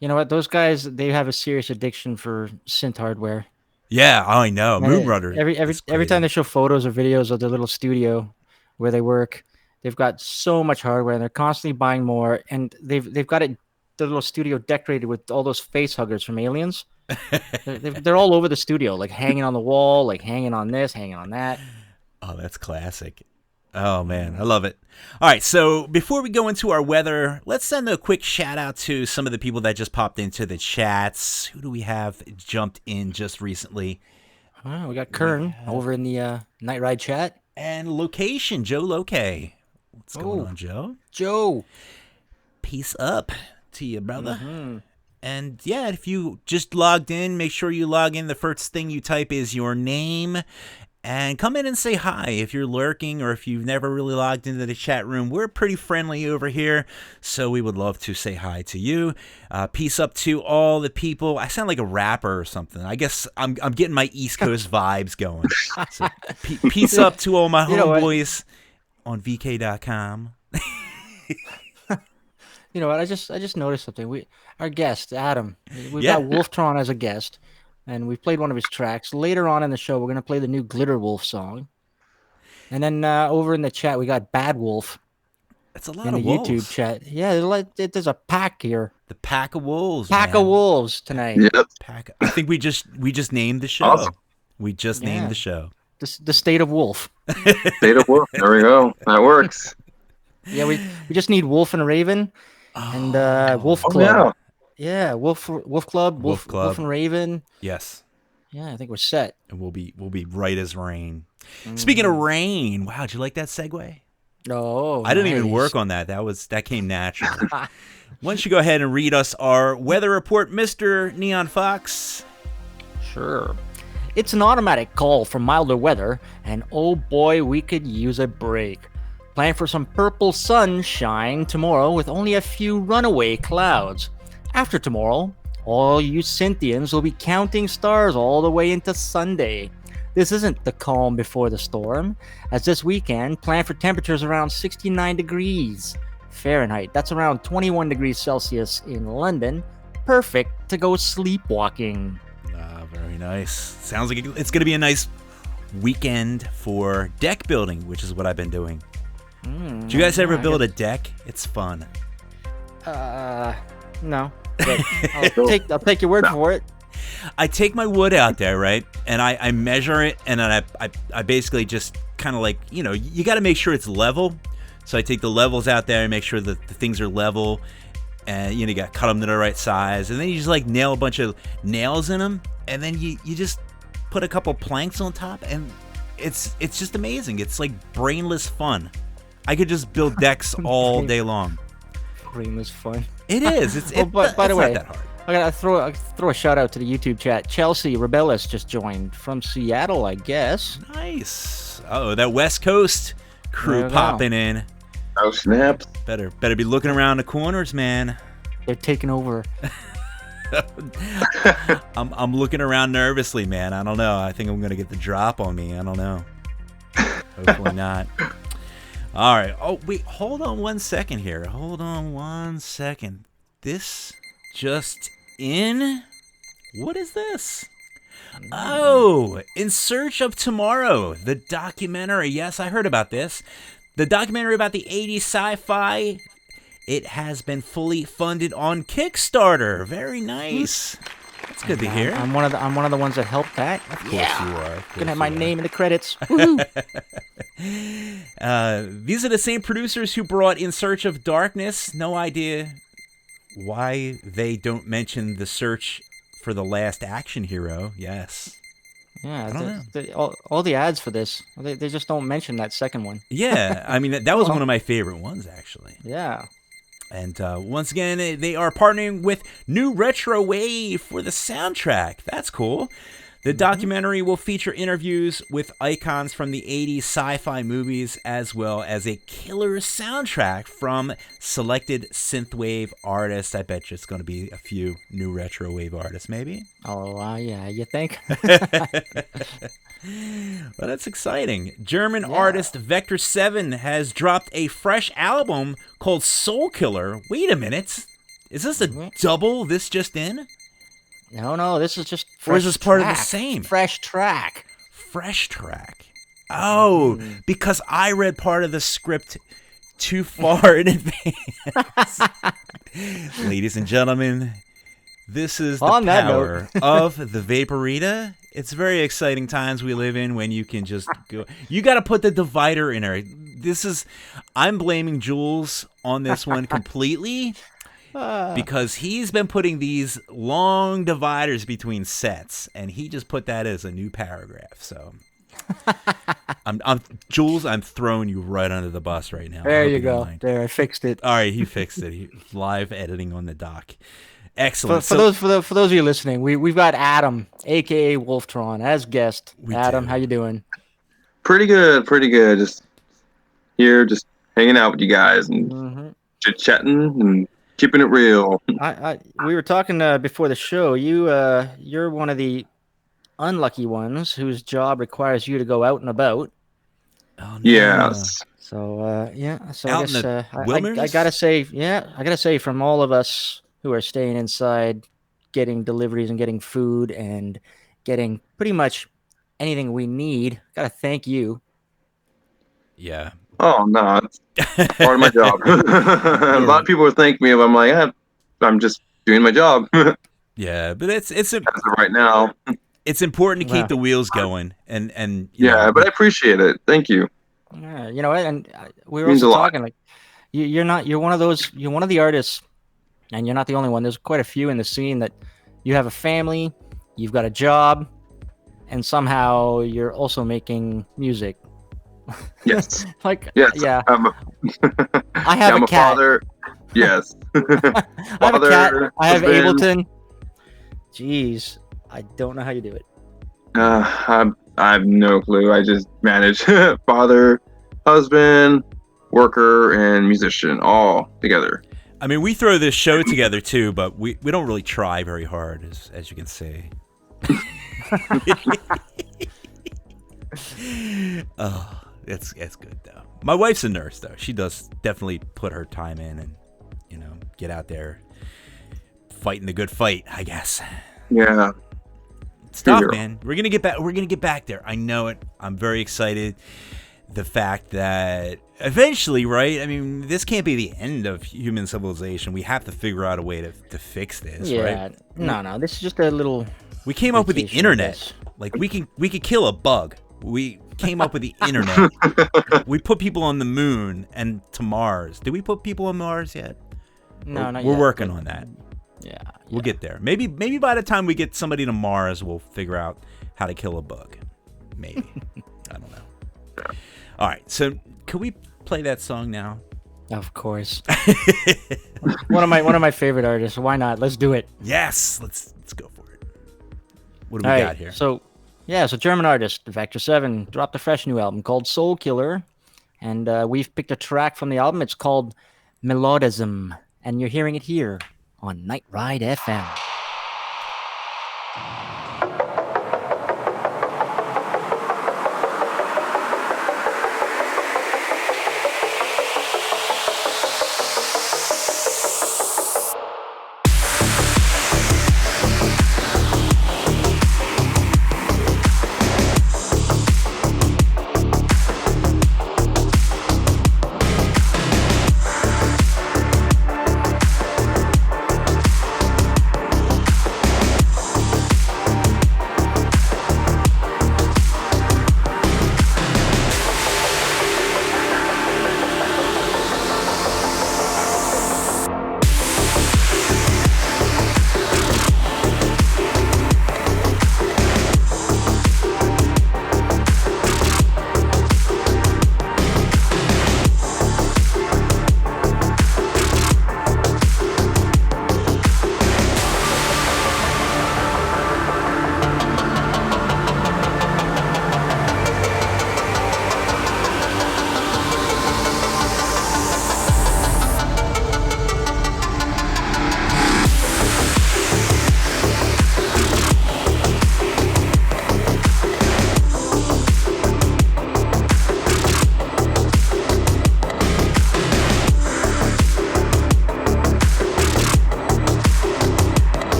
you know what? Those guys, they have a serious addiction for synth hardware. Yeah, I know. And Moonrunner. every time they show photos or videos of their little studio where they work, they've got so much hardware and they're constantly buying more. And they've got the little studio decorated with all those face huggers from Aliens. They're all over the studio, like hanging on the wall, like hanging on this, hanging on that. Oh, that's classic. Oh, man, I love it. All right, so before we go into our weather, let's send a quick shout-out to some of the people that just popped into the chats. Who do we have jumped in just recently? We got Kern over in the Night Ride chat. And Location, Joe Loke. What's going on, Joe? Joe. Peace up to you, brother. Mm-hmm. And, yeah, if you just logged in, make sure you log in. The first thing you type is your name. And come in and say hi if you're lurking or if you've never really logged into the chat room. We're pretty friendly over here, so we would love to say hi to you. Peace up to all the people. I sound like a rapper or something. I guess I'm getting my East Coast vibes going. So, peace up to all my homeboys on VK.com. You know what? I just noticed something. Our guest, Adam, we've got Wolftron as a guest. And we played one of his tracks. Later on in the show, we're going to play the new Glitter Wolf song. And then over in the chat, we got Bad Wolf. That's a lot in of the wolves. YouTube chat. Yeah, there's a pack here. The pack of wolves. Pack of wolves tonight. Yep. I think we just named the show. Awesome. We just named the show. The State of Wolf. State of Wolf. There we go. That works. Yeah, we just need Wolf and Raven and Wolf Club. Yeah. Yeah, Wolf Club, Wolf and Raven. Yes. Yeah, I think we're set. And we'll be right as rain. Speaking of rain, wow, did you like that segue? Oh, I didn't even work on that. That came naturally. Why don't you go ahead and read us our weather report, Mr. Neon Fawkes? Sure. It's an automatic call for milder weather, and oh boy, we could use a break. Plan for some purple sunshine tomorrow with only a few runaway clouds. After tomorrow, all you Cynthians will be counting stars all the way into Sunday. This isn't the calm before the storm, as this weekend, plan for temperatures around 69 degrees Fahrenheit. That's around 21 degrees Celsius in London. Perfect to go sleepwalking. Very nice. Sounds like it's going to be a nice weekend for deck building, which is what I've been doing. Did you guys ever build a deck? It's fun. No. But I'll take your word for it. I take my wood out there, right? And I measure it, and then I basically just kind of like, you got to make sure it's level. So I take the levels out there and make sure that the things are level. And, you got to cut them to the right size. And then you just like nail a bunch of nails in them. And then you just put a couple planks on top. And it's just amazing. It's like brainless fun. I could just build decks all day long. Brainless fun. It is. By the way, not that hard. I gotta throw a shout out to the YouTube chat. Chelsea Rebellis just joined from Seattle, I guess. Nice. Oh, that West Coast crew popping in. Oh, snaps. Better be looking around the corners, man. They're taking over. I'm looking around nervously, man. I don't know. I think I'm gonna get the drop on me. I don't know. Hopefully not. All right. Oh, wait. Hold on 1 second here. Hold on 1 second. This just in. What is this? Oh, In Search of Tomorrow, the documentary. Yes, I heard about this. The documentary about the 80s sci-fi. It has been fully funded on Kickstarter. Very nice. That's good to hear. I'm one of the ones that helped that. Of course you are. Gonna have my name in the credits. These are the same producers who brought In Search of Darkness. No idea why they don't mention the search for the last action hero. Yes. Yeah, I don't know. All the ads for this, they just don't mention that second one. Yeah, I mean, that was one of my favorite ones, actually. Yeah. And once again, they are partnering with New Retro Wave for the soundtrack. That's cool. The documentary will feature interviews with icons from the 80s sci-fi movies, as well as a killer soundtrack from selected synthwave artists. I bet you it's going to be a few new retro wave artists, maybe. Oh, yeah, you think? Well, that's exciting. German artist Vector 7 has dropped a fresh album called Soul Killer. Wait a minute. Is this a double this just in? No, this is just fresh. Or is this part of the same? Fresh track. Fresh track. Oh, because I read part of the script too far in advance. Ladies and gentlemen, this is the power of the Vaporita. It's very exciting times we live in when you can just go. You got to put the divider in there. I'm blaming Jules on this one completely. Because he's been putting these long dividers between sets, and he just put that as a new paragraph. So, Jules, I'm throwing you right under the bus right now. There you go. There, I fixed it. All right, he fixed it. He's live editing on the doc. Excellent. For those of you listening, we've got Adam, aka Wolftron, as guest. Adam, how you doing? Pretty good. Just here, just hanging out with you guys and chit-chatting and keeping it real. We were talking before the show. You're one of the unlucky ones whose job requires you to go out and about. Oh, no. Yes. So So out I guess I gotta say, from all of us who are staying inside, getting deliveries and getting food and getting pretty much anything we need, gotta thank you. Yeah. Oh no, it's part of my job. A lot of people would thank me if I'm like, I'm just doing my job. Yeah, but it's as of right now. It's important to keep the wheels going, and but I appreciate it. Thank you. Yeah, and we were also talking like you're one of the artists, and you're not the only one. There's quite a few in the scene that you have a family, you've got a job, and somehow you're also making music. Yes. Yeah. I have a cat. Father. Yes. I have a cat. I have Ableton. Jeez, I don't know how you do it. I have no clue. I just manage father, husband, worker, and musician all together. I mean, we throw this show together too, but we don't really try very hard, as you can see. Oh. It's good though. My wife's a nurse though. She does definitely put her time in and get out there fighting the good fight, I guess. Yeah. It's tough, man. We're gonna get back. We're gonna get back there. I know it. I'm very excited. The fact that eventually, right? I mean, this can't be the end of human civilization. We have to figure out a way to fix this, right? No. This is just a little. We came up with the internet. Like we could kill a bug. We came up with the internet. We put people on the moon and to Mars. Did we put people on Mars yet? No, not yet. We're working on that. Yeah. We'll get there. Maybe by the time we get somebody to Mars, we'll figure out how to kill a bug. Maybe. I don't know. All right. So, can we play that song now? Of course. one of my favorite artists. Why not? Let's do it. Yes. Let's go for it. What do we got here? So German artist Vector 7 dropped a fresh new album called Soul Killer, and we've picked a track from the album. It's called Melodism, and you're hearing it here on Night Ride FM.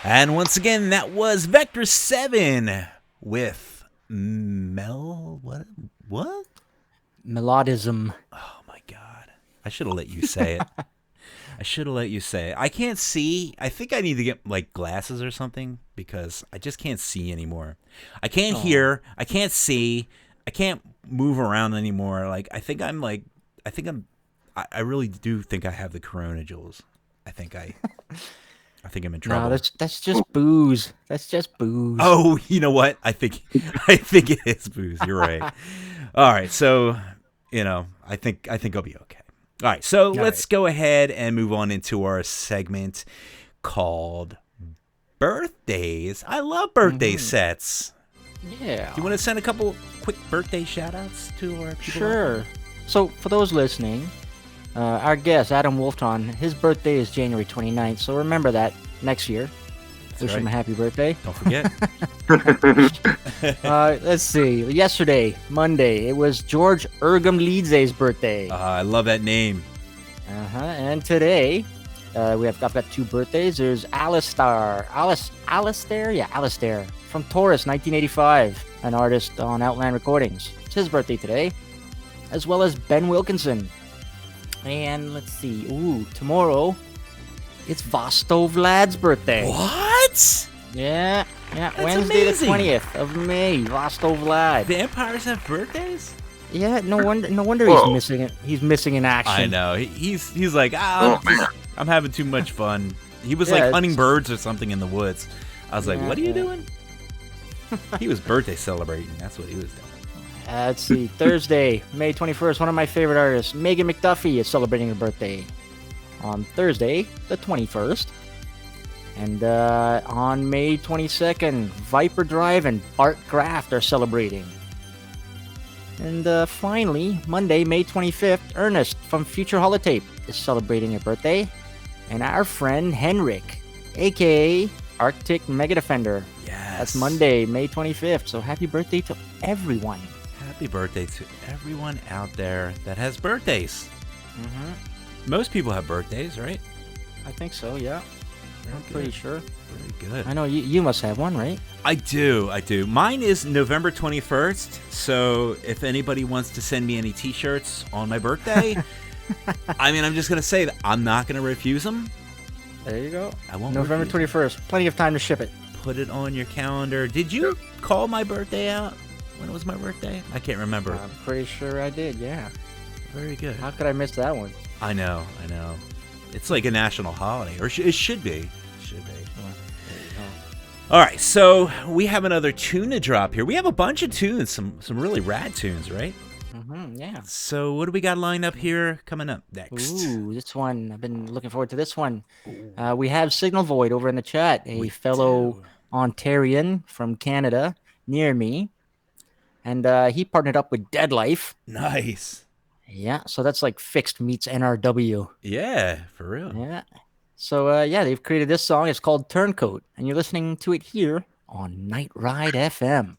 And once again, that was Vector 7 with what? Melodism. Oh my God. I should have let you say it. I can't see. I think I need to get like glasses or something because I just can't see anymore. I can't hear. I can't see. I can't move around anymore. I really do think I have the corona, Jules. I think I'm in trouble. No, that's just booze. That's just booze. Oh, you know what? I think it is booze. You're right. All right, so I think I'll be okay. All right, so let's go ahead and move on into our segment called Birthdays. I love birthday sets. Yeah. Do you want to send a couple quick birthday shout-outs to our people? Sure. So, for those listening, our guest, Adam Wolftron, his birthday is January 29th, so remember that next year. Wish him a happy birthday. Don't forget. Let's see. Yesterday, Monday, it was George Ergum Leedse's birthday. I love that name. And today, I've got two birthdays. There's Alistair from Taurus, 1985, an artist on Outland Recordings. It's his birthday today, as well as Ben Wilkinson. And let's see. Tomorrow, it's Vostov Vlad's birthday. What? Yeah. That's Wednesday amazing. the 20th of May, Vostov Vlad. Vampires have birthdays? Yeah, no wonder Whoa. he's missing in action. I know. He's like, I'm having too much fun. He was like hunting birds or something in the woods. I was like, what are you doing? He was birthday celebrating. That's what he was doing. Let's see. Thursday, May 21st, one of my favorite artists, Megan McDuffie, is celebrating her birthday on Thursday, the 21st. And on May 22nd, Viper Drive and Bart Graft are celebrating. And finally, Monday, May 25th, Ernest from Future Holotape is celebrating her birthday. And our friend Henrik, a.k.a. Arctic Mega Defender. Yes. That's Monday, May 25th. So happy birthday to everyone. Happy birthday to everyone out there that has birthdays. Mm-hmm. Most people have birthdays, right? I think so, yeah. I'm pretty sure. Very good. I know you must have one, right? I do. Mine is November 21st. So if anybody wants to send me any t-shirts on my birthday, I'm just going to say that I'm not going to refuse them. There you go. I won't. November refuse 21st. Plenty of time to ship it. Put it on your calendar. Did you call my birthday out? When was my birthday? I can't remember. I'm pretty sure I did, yeah. Very good. How could I miss that one? I know. It's like a national holiday, or it should be. All right, so we have another tune to drop here. We have a bunch of tunes, some really rad tunes, right? Mm-hmm, yeah. So what do we got lined up here coming up next? Ooh, this one. I've been looking forward to this one. We have Signal Void over in the chat, a fellow Ontarian from Canada near me. And he partnered up with Dead Life. Nice. Yeah, so that's like Fixed meets NRW. Yeah, for real. Yeah. So, they've created this song. It's called Turncoat. And you're listening to it here on Night Ride FM.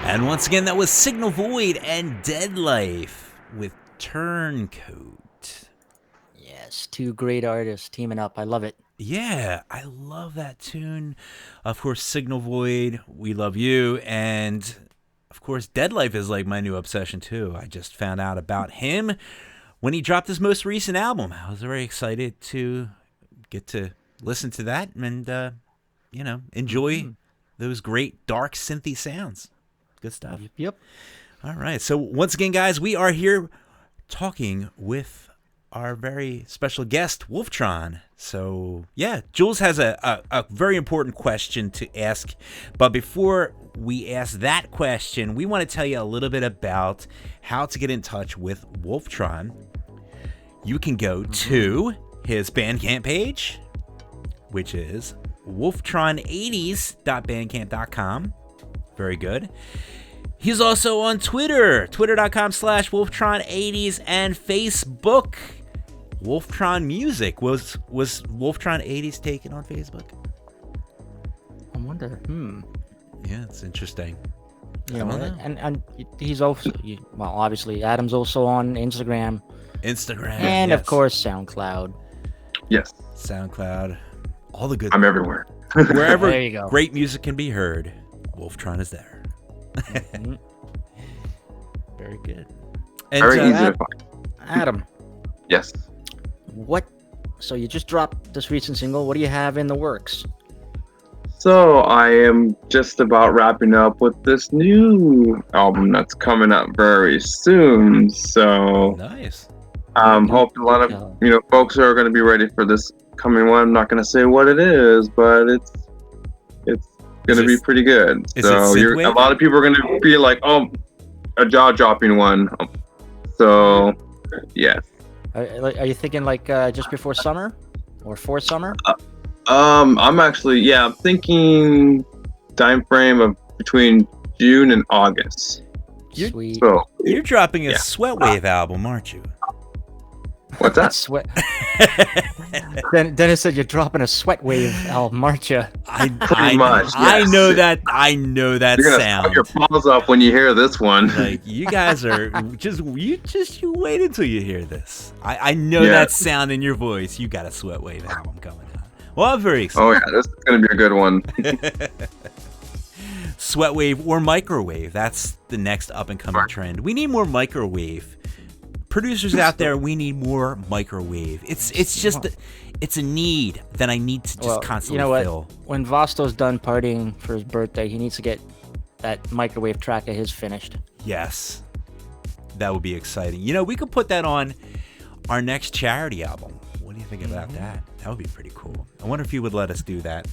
And once again, that was Signal Void and Dead Life with Turncoat. Yes, two great artists teaming up. I love it. Yeah, I love that tune. Of course, Signal Void, We Love You. And of course, Dead Life is like my new obsession too. I just found out about him when he dropped his most recent album. I was very excited to get to listen to that and, enjoy those great dark synthy sounds. Good stuff. Yep. All right. So once again, guys, we are here talking with our very special guest, Wolftron. So, yeah, Jules has a very important question to ask. But before we ask that question, we want to tell you a little bit about how to get in touch with Wolftron. You can go to his Bandcamp page, which is wolftron80s.bandcamp.com. Very good. He's also on Twitter, twitter.com/wolftron80s, and Facebook, Wolftron Music. Was Wolftron 80s taken on Facebook? I wonder. Yeah, it's interesting. You know, and he's also, obviously, Adam's also on Instagram. And, yes. of course, SoundCloud. Yes. SoundCloud. All the good. I'm everywhere. Wherever There you go. great music can be heard, Wolftron is there. Very good. And, Very easy to find. Adam, Yes. so you just dropped this recent single. What do you have in the works? So I am just about wrapping up with this new album that's coming up very soon. So nice. hope a lot of folks are going to be ready for this coming one. I'm not going to say what it is, but it's going to be pretty good. So a lot of people are going to be like, oh, a jaw-dropping one. So yes. Are you thinking like just before summer or for summer? I'm actually, I'm thinking time frame of between June and August. Sweet. So You're dropping a Sweatwave album, aren't you? what's that? Sweat. Dennis said you're dropping a Sweatwave album, aren't you? Pretty much. I Yes. know that You're gonna sound. put your paws up when you hear this one. Like, you guys are you wait until you hear this. I know that sound in your voice. You got a Sweatwave album coming out. Well, I'm very excited. Oh yeah, this is gonna be a good one. Sweatwave or microwave. That's the next up and coming trend. We need more microwave. Producers out there, we need more microwave. It's just it's a need that I need to just constantly fill. When Vosto's done partying for his birthday, he needs to get that microwave track of his finished. Yes. That would be exciting. We could put that on our next charity album. What do you think about that? That would be pretty cool. I wonder if he would let us do that.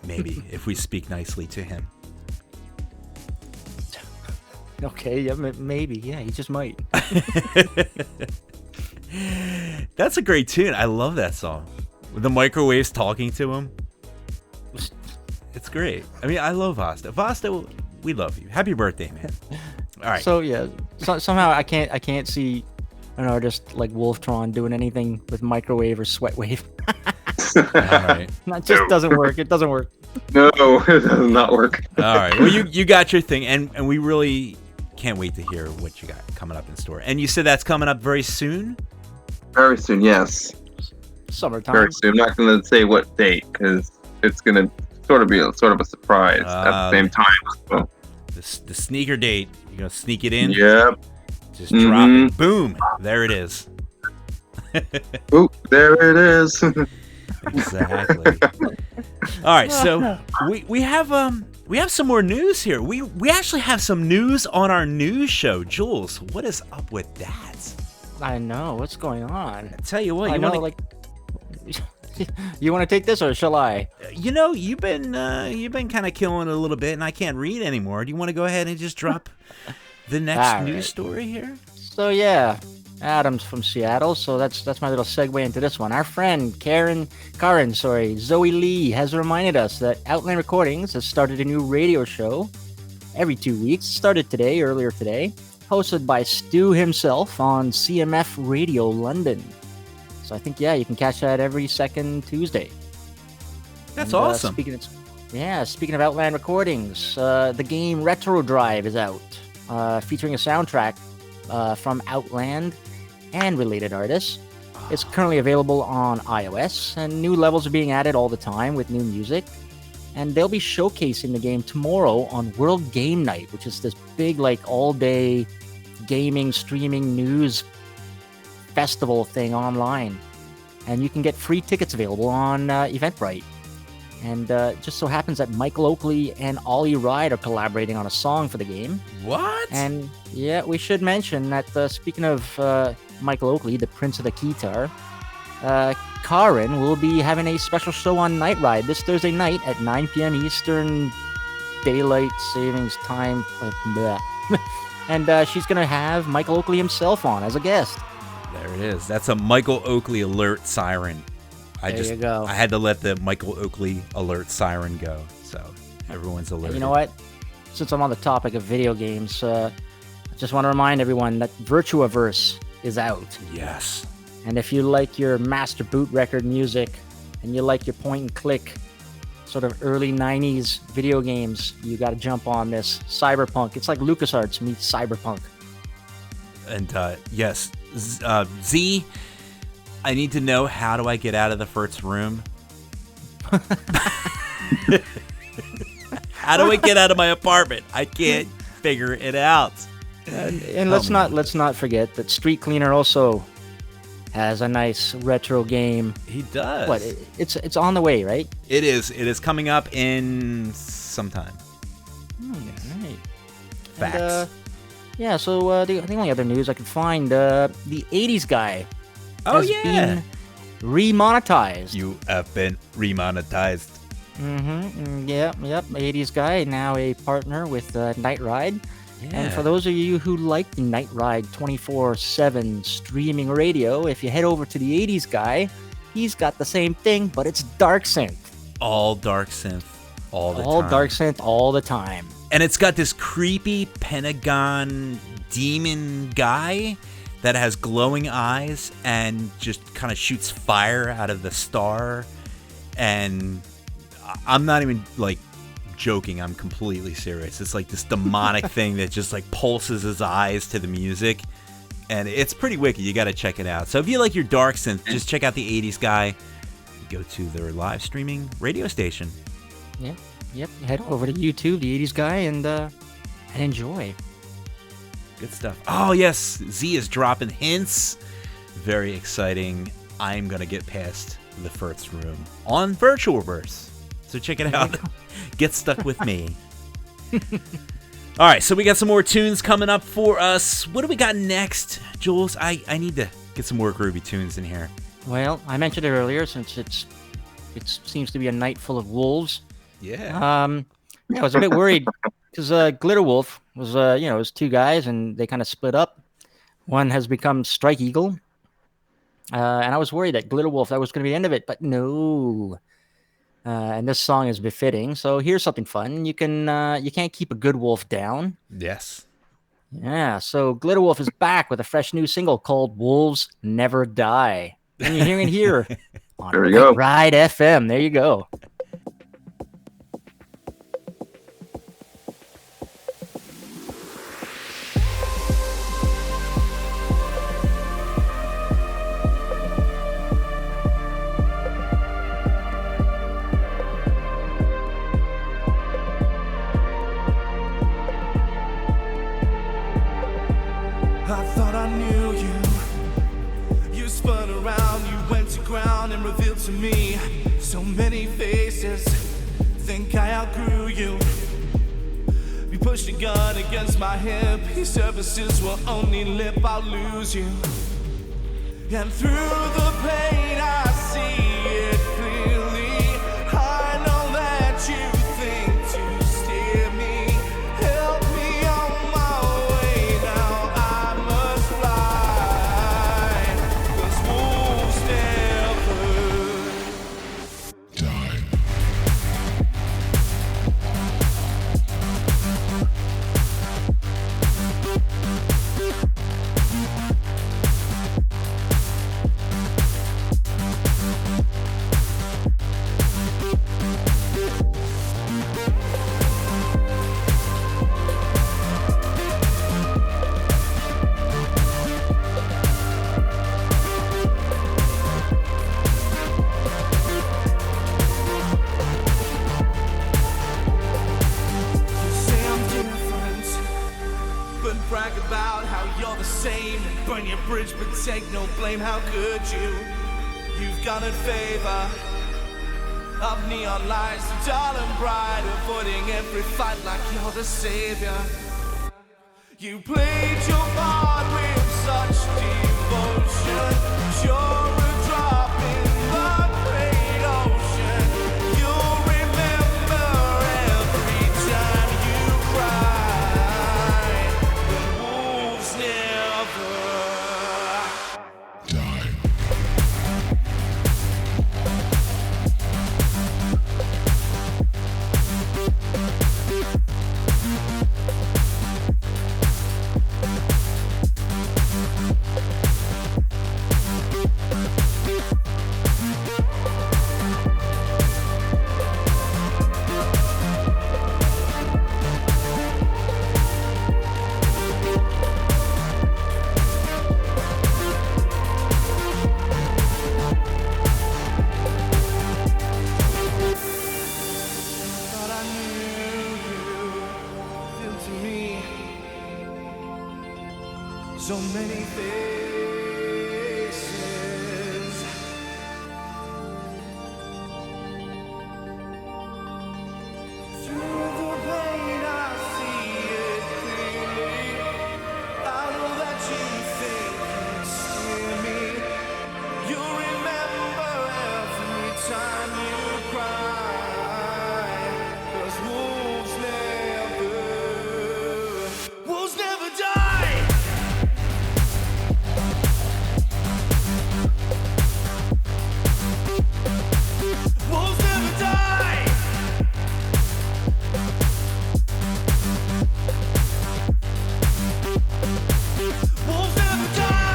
Maybe, if we speak nicely to him. Okay, yeah, maybe. Yeah, he just might. That's a great tune. I love that song. With the microwaves talking to him. It's great. I mean, I love Vasta. Vasta, we love you. Happy birthday, man. All right. So yeah, somehow I can't see an artist like Wolftron doing anything with microwave or Sweatwave. All right. That just doesn't work. It doesn't work. No, it does not work. All right. Well, you got your thing, and we really can't wait to hear what you got coming up in store. And you said that's coming up very soon? Very soon, yes. Summertime. Very soon. I'm not going to say what date because it's going to sort of a surprise at the same time. So. The sneaker date. You're going to sneak it in? Yep. Just drop it. Boom. There it is. Oop, there it is. Exactly. All right, so we have some more news here. We actually have some news on our news show. Jules, what is up with that? I know what's going on. I tell you what, you want to take this or shall I? You've been kind of killing it a little bit, and I can't read anymore. Do you want to go ahead and just drop the next news story here? So yeah, Adam's from Seattle, so that's my little segue into this one. Our friend Karen, Zoe Lee has reminded us that Outline Recordings has started a new radio show every 2 weeks. Started earlier today, hosted by Stu himself on CMF Radio London. So I think you can catch that every second Tuesday. That's awesome. Yeah, speaking of Outland recordings, the game Retro Drive is out, featuring a soundtrack from Outland and related artists. It's currently available on iOS, and new levels are being added all the time with new music. And they'll be showcasing the game tomorrow on World Game Night, which is this big, like, all-day gaming, streaming, news festival thing online. And you can get free tickets available on Eventbrite. And just so happens that Michael Oakley and Ollie Ride are collaborating on a song for the game. What? And yeah, we should mention that speaking of Michael Oakley, the Prince of the Keytar, Karin will be having a special show on Night Ride this Thursday night at 9 p.m. Eastern Daylight Savings Time. And she's going to have Michael Oakley himself on as a guest. There it is. That's a Michael Oakley alert siren. There you go. I had to let the Michael Oakley alert siren go, so everyone's alerted. You know what? Since I'm on the topic of video games, I just want to remind everyone that Virtuaverse is out. Yes. And if you like your master boot record music and you like your point and click sort of early 90s video games, you got to jump on this Cyberpunk. It's like LucasArts meets Cyberpunk. And yes, Z, I need to know, how do I get out of the first room? How do I get out of my apartment? I can't figure it out. And let's not forget that Street Cleaner also has a nice retro game. He does. What? It's on the way, right? It is. It is coming up in some time. Right. Facts. And, yeah. So the only other news I could find, the 80s guy has been remonetized. You have been remonetized. Yep. 80s guy, now a partner with Night Ride. Yeah. And for those of you who like the Night Ride 24/7 streaming radio, if you head over to the 80s guy, he's got the same thing, but it's dark synth. All dark synth all the time. All dark synth all the time. And it's got this creepy Pentagon demon guy that has glowing eyes and just kind of shoots fire out of the star. And I'm not even like joking, I'm completely serious. It's like this demonic thing that just like pulses his eyes to the music, and it's pretty wicked. You got to check it out. So if you like your dark synth, just check out the 80s guy. Go to their live streaming radio station. Yep. Head over to YouTube, the 80s guy, and enjoy. Good stuff. Oh yes, Z is dropping hints. Very exciting. I'm gonna get past the first room on Virtuaverse, so check it out. Get stuck with me. All right, so we got some more tunes coming up for us. What do we got next, Jules? I need to get some more groovy tunes in here. Well, I mentioned it earlier, since it seems to be a night full of wolves. Yeah. I was a bit worried because Glitter Wolf was, it was two guys and they kind of split up. One has become Strike Eagle, and I was worried that Glitter Wolf, that was going to be the end of it, but no. And this song is befitting. So here's something fun. You can't keep a good wolf down. Yes. Yeah. So Glitter Wolf is back with a fresh new single called "Wolves Never Die," and you're hearing it here on There we go. Ride FM. There you go. I thought I knew you. You spun around, you went to ground and revealed to me so many faces. Think I outgrew you. You pushed a gun against my hip. Your services will only lip, I'll lose you. And through the pain I see it clearly. I know that you think to steer me. Help me on my way now. I must fly. 'Cause wolves never die. about how you're the same. Burn your bridge but take no blame. How could you? You've gone in favor of neon lights, dull and bright, avoiding every fight like you're the savior. You played your part with such devotion. You're a drop in the great ocean. You'll remember every time you cry. The wolves never die. Thought I knew you, feel to me so many faces. Through the pain I see it clearly. I know that you think you steer me. You'll remember every time you cry. 'Cause wolves never die. Wolves never die. Wolves never die. Wolves never die.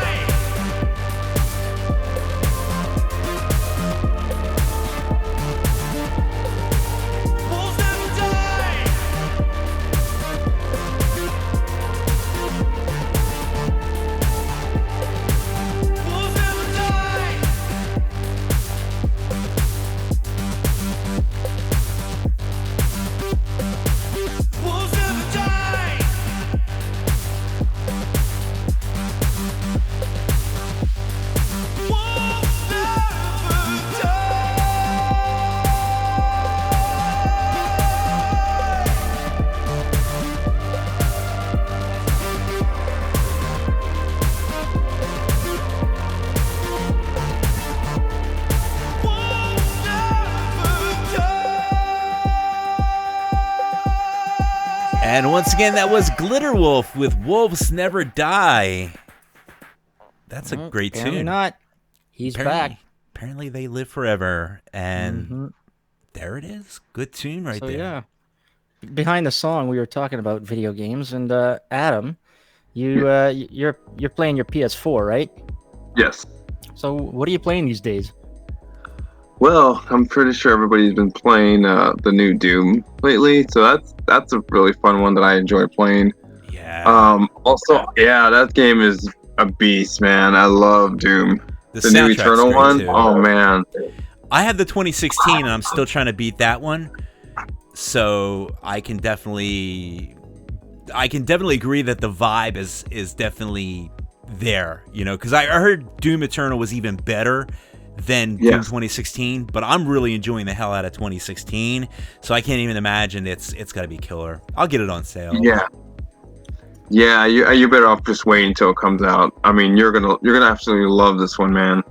Wolves never die. Wolves never die. Wolves never And once again, that was Glitter Wolf with Wolves Never Die. That's a great Apparently tune. not. He's back. Apparently they live forever. And there it is. Good tune right So there. yeah. Behind the song, we were talking about video games, and Adam, you're playing your PS4, right? Yes. So what are you playing these days? Well, I'm pretty sure everybody's been playing the new Doom lately, so that's a really fun one that I enjoy playing. Yeah. Also, yeah, that game is a beast, man. I love Doom. The new soundtrack's Eternal great, one. too. Oh man. I had the 2016, and I'm still trying to beat that one. So I can definitely agree that the vibe is definitely there, you know, because I heard Doom Eternal was even better than Doom 2016, but I'm really enjoying the hell out of 2016, so I can't even imagine it's got to be killer. I'll get it on sale. Yeah, you're better off just waiting until it comes out. I mean, you're gonna absolutely love this one, man.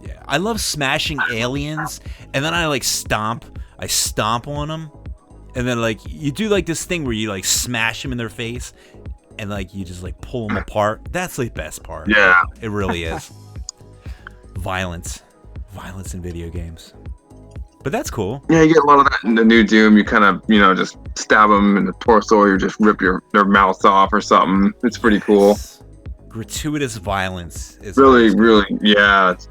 Yeah, I love smashing aliens, and then I stomp on them, and then you do this thing where you smash them in their face, and you just pull them apart. That's the best part. Yeah, it really is. Violence in video games, but that's cool. Yeah, you get a lot of that in the new Doom. You kind of just stab them in the torso, or you just rip their mouths off or something. It's pretty cool. Gratuitous violence is really, yeah. It's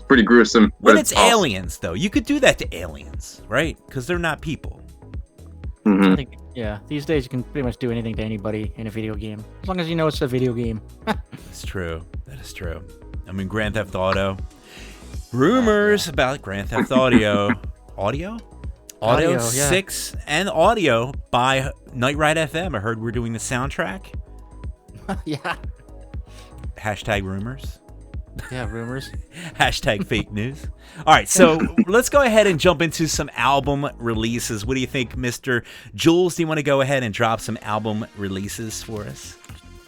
pretty gruesome. When it's awesome. Aliens, though, you could do that to aliens, right? Because they're not people. I think, yeah, these days you can pretty much do anything to anybody in a video game, as long as you know it's a video game. That's true. That is true. I mean, Grand Theft Auto. Rumors about Grand Theft Audio. Audio 6 and audio by Night Ride FM. I heard we're doing the soundtrack. Yeah. Hashtag rumors. Yeah, rumors. Hashtag fake news. All right, so let's go ahead and jump into some album releases. What do you think, Mr. Jules? Do you want to go ahead and drop some album releases for us?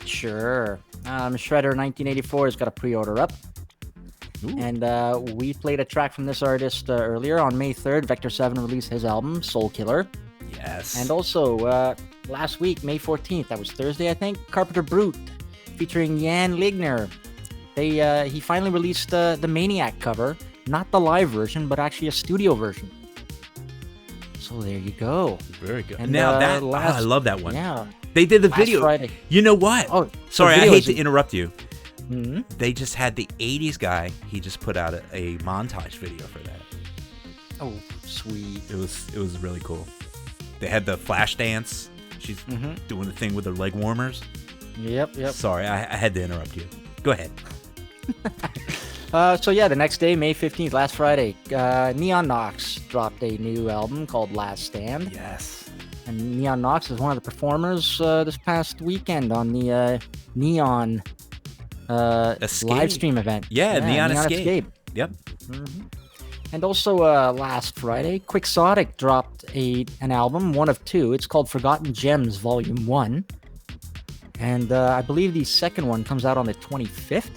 Sure. Shredder 1984 has got a pre-order up. Ooh. And we played a track from this artist earlier. On May 3rd, Vector 7 released his album, Soul Killer. Yes. And also, last week, May 14th, that was Thursday, I think, Carpenter Brute, featuring Jan Ligner. He finally released the Maniac cover, not the live version, but actually a studio version. So there you go. Very good. And, Now I love that one. Yeah. They did the Last video. Friday. You know what? Oh, sorry, I hate to interrupt you. Mm-hmm. They just had the 80s guy. He just put out a montage video for that. Oh, sweet. It was really cool. They had the flash dance. She's doing the thing with her leg warmers. Yep. Sorry, I had to interrupt you. Go ahead. So yeah, the next day, May 15th, last Friday, Neon Fawkes dropped a new album called Last Stand. Yes. And Neon Fawkes is one of the performers this past weekend on the Neon live stream event. Yeah, Neon Escape. Yep. Mm-hmm. And also last Friday, Quixotic dropped an album, one of two. It's called Forgotten Gems Volume 1. And I believe the second one comes out on the 25th.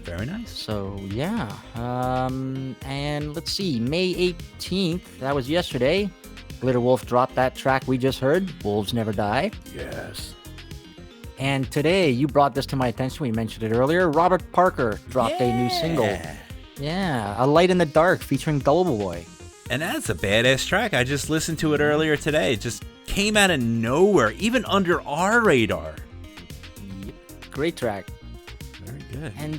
Very nice. So, yeah. And let's see, May 18th, that was yesterday. Glitter Wolf dropped that track we just heard, Wolves Never Die. Yes. And today, you brought this to my attention, we mentioned it earlier, Robert Parker dropped a new single. Yeah, A Light in the Dark featuring Gullible Boy. And that's a badass track. I just listened to it earlier today. It just came out of nowhere, even under our radar. Yep. Great track. Very good. And,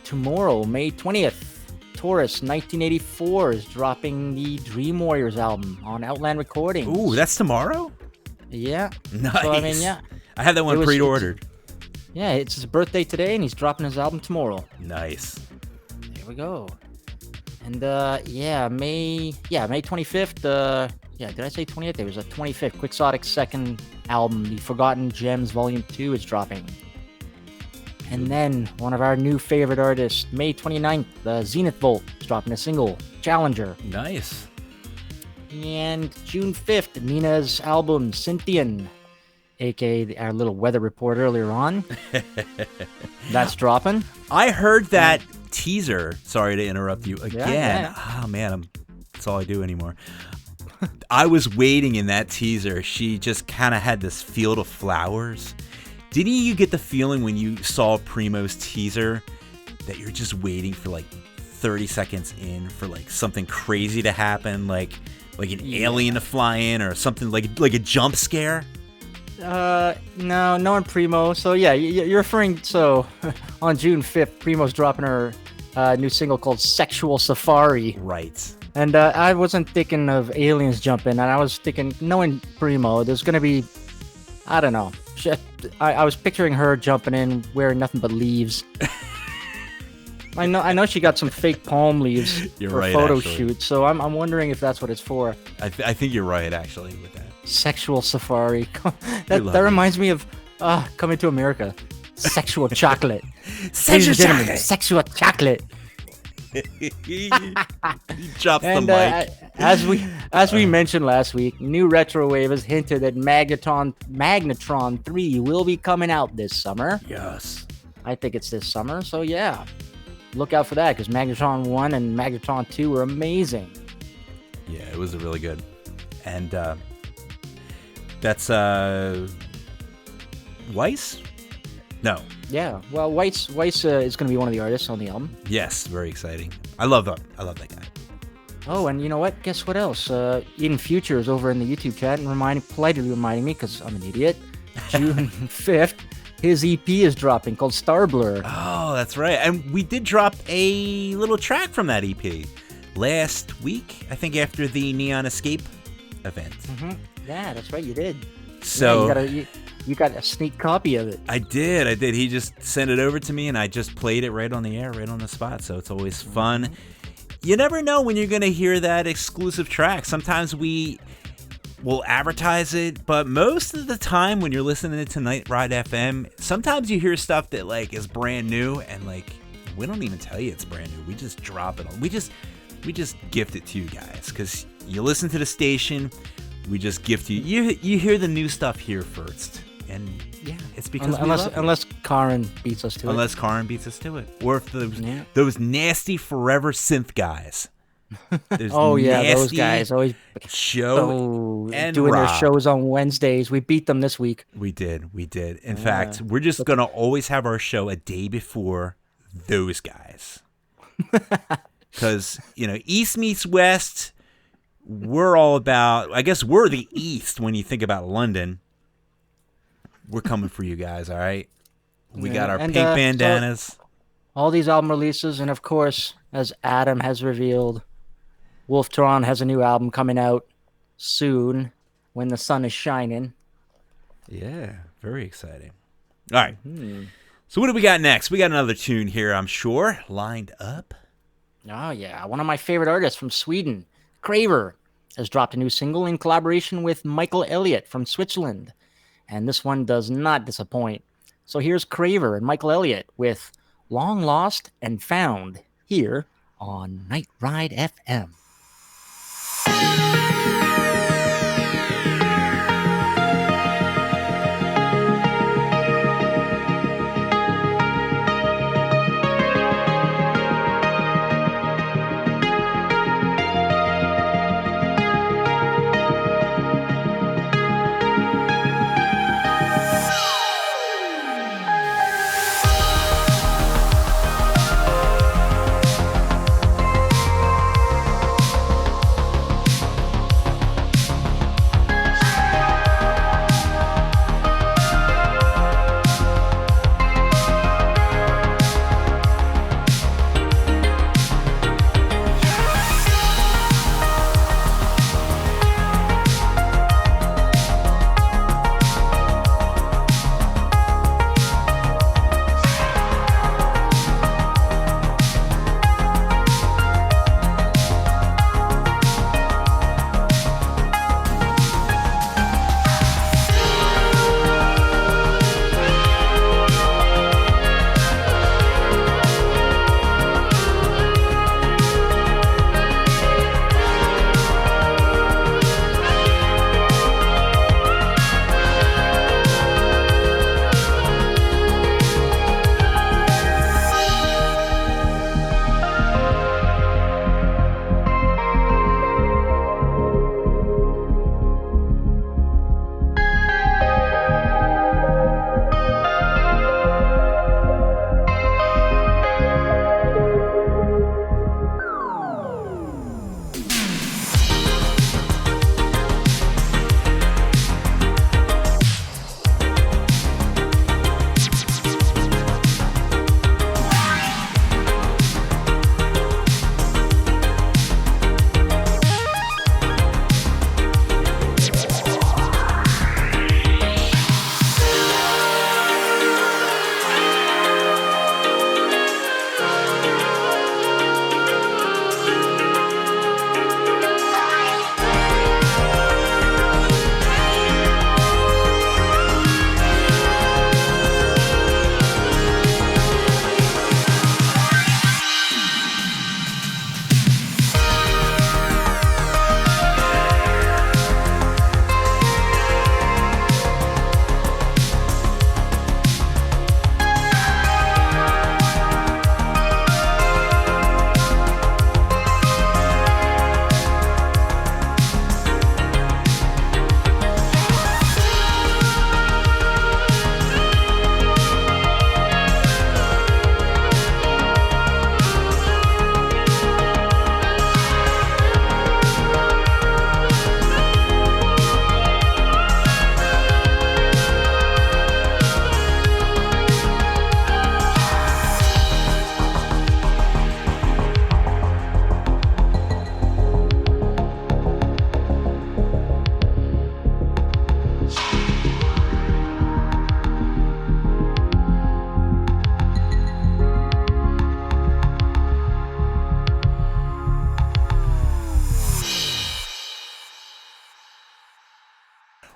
tomorrow, May 20th, Taurus 1984 is dropping the Dream Warriors album on Outland Recordings. Ooh, that's tomorrow? Yeah. Nice. So, I mean, yeah. I had that one pre-ordered. Yeah, it's his birthday today, and he's dropping his album tomorrow. Nice. There we go. And, May 25th, did I say 20th? It was a 25th. Quixotic's second album, The Forgotten Gems Volume 2, is dropping. And then, one of our new favorite artists, May 29th, the Zenith Volt is dropping a single, Challenger. Nice. And June 5th, Nina's album, Cynthian, aka our little weather report earlier on. That's dropping. I heard that teaser. Sorry to interrupt you again. Yeah. Oh, man, that's all I do anymore. I was waiting in that teaser. She just kind of had this field of flowers. Didn't you get the feeling when you saw Primo's teaser that you're just waiting for like 30 seconds in for like something crazy to happen, like an alien to fly in or something like a jump scare? No on Primo. So yeah, you're referring. So on June 5th, Primo's dropping her new single called "Sexual Safari." Right. And I wasn't thinking of aliens jumping, and I was thinking, knowing Primo, there's gonna be, I don't know. I was picturing her jumping in wearing nothing but leaves. I know she got some fake palm leaves for a photo shoot, so I'm wondering if that's what it's for. I think you're right, actually, with that. Sexual Safari. that reminds me of Coming to America. Sexual chocolate. Sexual chocolate. Sexual chocolate. He drops And the mic. as we mentioned last week, New Retrowave has hinted that Magnetron 3 will be coming out this summer. Yes. I think it's this summer, so yeah. Look out for that, because Magnetron 1 and Magnetron 2 were amazing. Yeah, it was really good. And that's Weiss? No. Yeah, well, Weiss is going to be one of the artists on the album. Yes, very exciting. I love that guy. Oh, and you know what? Guess what else? Eden Future is over in the YouTube chat and politely reminding me, because I'm an idiot, June 5th, his EP is dropping called Star Blur. Oh, that's right. And we did drop a little track from that EP last week, I think after the Neon Escape event. Mm-hmm. Yeah, that's right, you did. So yeah, you got a sneak copy of it. I did. He just sent it over to me, and I just played it right on the air, right on the spot. So it's always fun. You never know when you're going to hear that exclusive track. Sometimes we we'll advertise it, but most of the time when you're listening to Night Ride FM, sometimes you hear stuff that like is brand new, and like we don't even tell you it's brand new. We just drop it on. We just gift it to you guys because you listen to the station. We just gift you. You hear the new stuff here first, and yeah, it's because unless Karin beats us to it. Unless Karin beats us to it, or if those nasty forever synth guys. Oh yeah, those guys always and doing Rob. their shows on Wednesdays. We beat them this week. We did. In fact, we're just gonna always have our show a day before those guys, because East meets West. We're all about. I guess we're the East when you think about London. We're coming for you guys. All right, we got our pink bandanas. So all these album releases, and of course, as Adam has revealed, Wolftron has a new album coming out soon when the sun is shining. Yeah, very exciting. All right. So what do we got next? We got another tune here, I'm sure, lined up. Oh, yeah. One of my favorite artists from Sweden, Craver, has dropped a new single in collaboration with Michael Elliott from Switzerland. And this one does not disappoint. So here's Craver and Michael Elliott with Long Lost and Found here on Night Ride FM.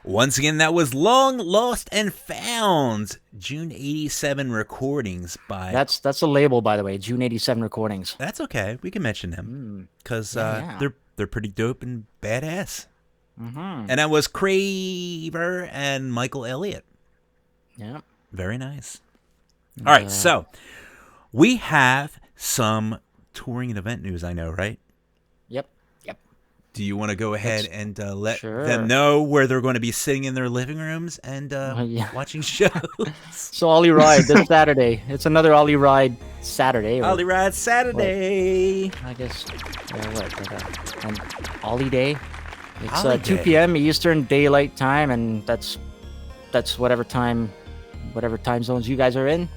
Once again, that was Long Lost and Found, June 87 recordings by... That's a label, by the way, June 87 recordings. That's okay. We can mention them because they're pretty dope and badass. And that was Craver and Michael Elliott. Yeah. Very nice. All right, so we have some touring and event news, I know, right? Yep. Do you want to go ahead and let Sure. them know where they're going to be sitting in their living rooms and watching shows? So Ollie Ride this Saturday. It's another Ollie Ride Saturday. Ollie Ride Saturday. I guess an Ollie Day. It's Ollie 2 Day. p.m. Eastern Daylight Time, and that's whatever time zones you guys are in.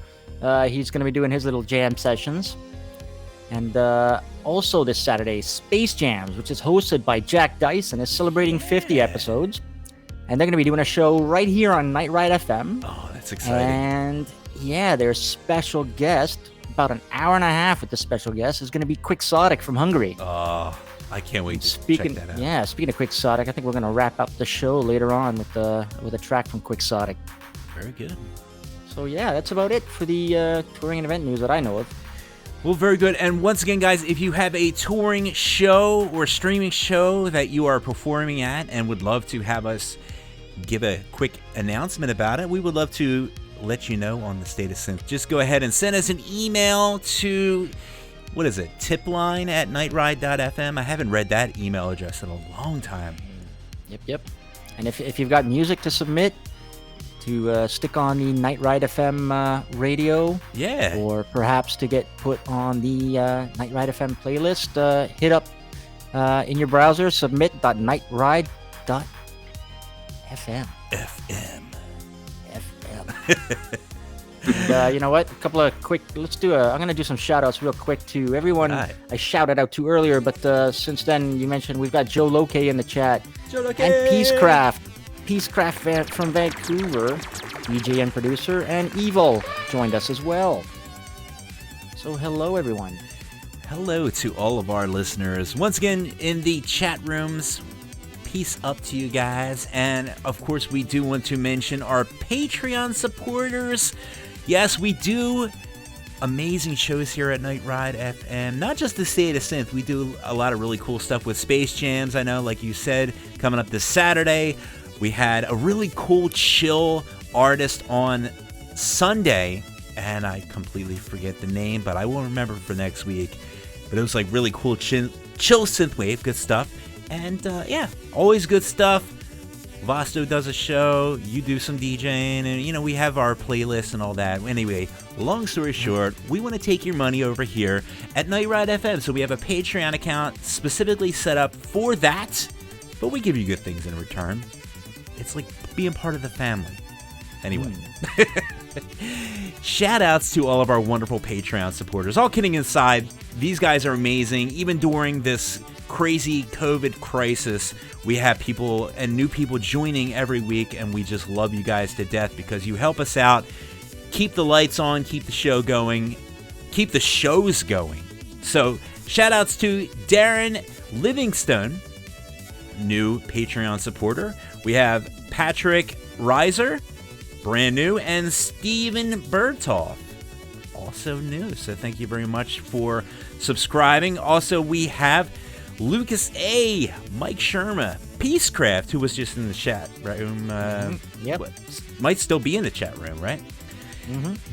He's going to be doing his little jam sessions. And also this Saturday, Space Jams, which is hosted by Jack Dice and is celebrating 50 episodes. And they're going to be doing a show right here on Night Ride FM. Oh, that's exciting. And yeah, their special guest, about an hour and a half with the special guest, is going to be Quixotic from Hungary. Oh, I can't wait to Speaking check that out. speaking of Quixotic, I think we're going to wrap up the show later on with a track from Quixotic. Very good. So yeah, that's about it for the touring and event news that I know of. Well, very good. And once again, guys, if you have a touring show or streaming show that you are performing at and would love to have us give a quick announcement about it, we would love to let you know on the State of Synth. Just go ahead and send us an email to, what is it, tipline@nightride.fm. I haven't read that email address in a long time. Yep. And if you've got music to submit, to stick on the Night Ride FM radio, Yeah. or perhaps to get put on the Night Ride FM playlist, hit up in your browser, submit.nightride.fm. FM. And, you know what? I'm going to do some shout outs real quick to everyone Right. I shouted out to earlier, but since then you mentioned we've got Joe Loke in the chat. Joe Loke. And Peacecraft from Vancouver, DJ and producer, and Evil joined us as well. So hello, everyone. Hello to all of our listeners. Once again, in the chat rooms, peace up to you guys. And of course, we do want to mention our Patreon supporters. Yes, we do amazing shows here at Night Ride FM. Not just the State of Synth. We do a lot of really cool stuff with Space Jams. I know, like you said, coming up this Saturday. We had a really cool chill artist on Sunday, and I completely forget the name, but I will remember for next week. But it was like really cool chill synthwave, good stuff. And yeah, always good stuff. Vasto does a show, you do some DJing, and you know, we have our playlist and all that. Anyway, long story short, we want to take your money over here at Night Ride FM. So we have a Patreon account specifically set up for that, but we give you good things in return. It's like being part of the family. Anyway. Shout outs to all of our wonderful Patreon supporters. All kidding aside, these guys are amazing. Even during this crazy COVID crisis, we have people and new people joining every week, and we just love you guys to death because you help us out, keep the lights on, keep the show going, keep the shows going. So shout outs to Darren Livingstone, new Patreon supporter. We have Patrick Reiser, brand new, and Steven Bertolf, also new. So thank you very much for subscribing. Also, we have Lucas A., Mike Sherma, Peacecraft, who was just in the chat room. Yep. Might still be in the chat room, right?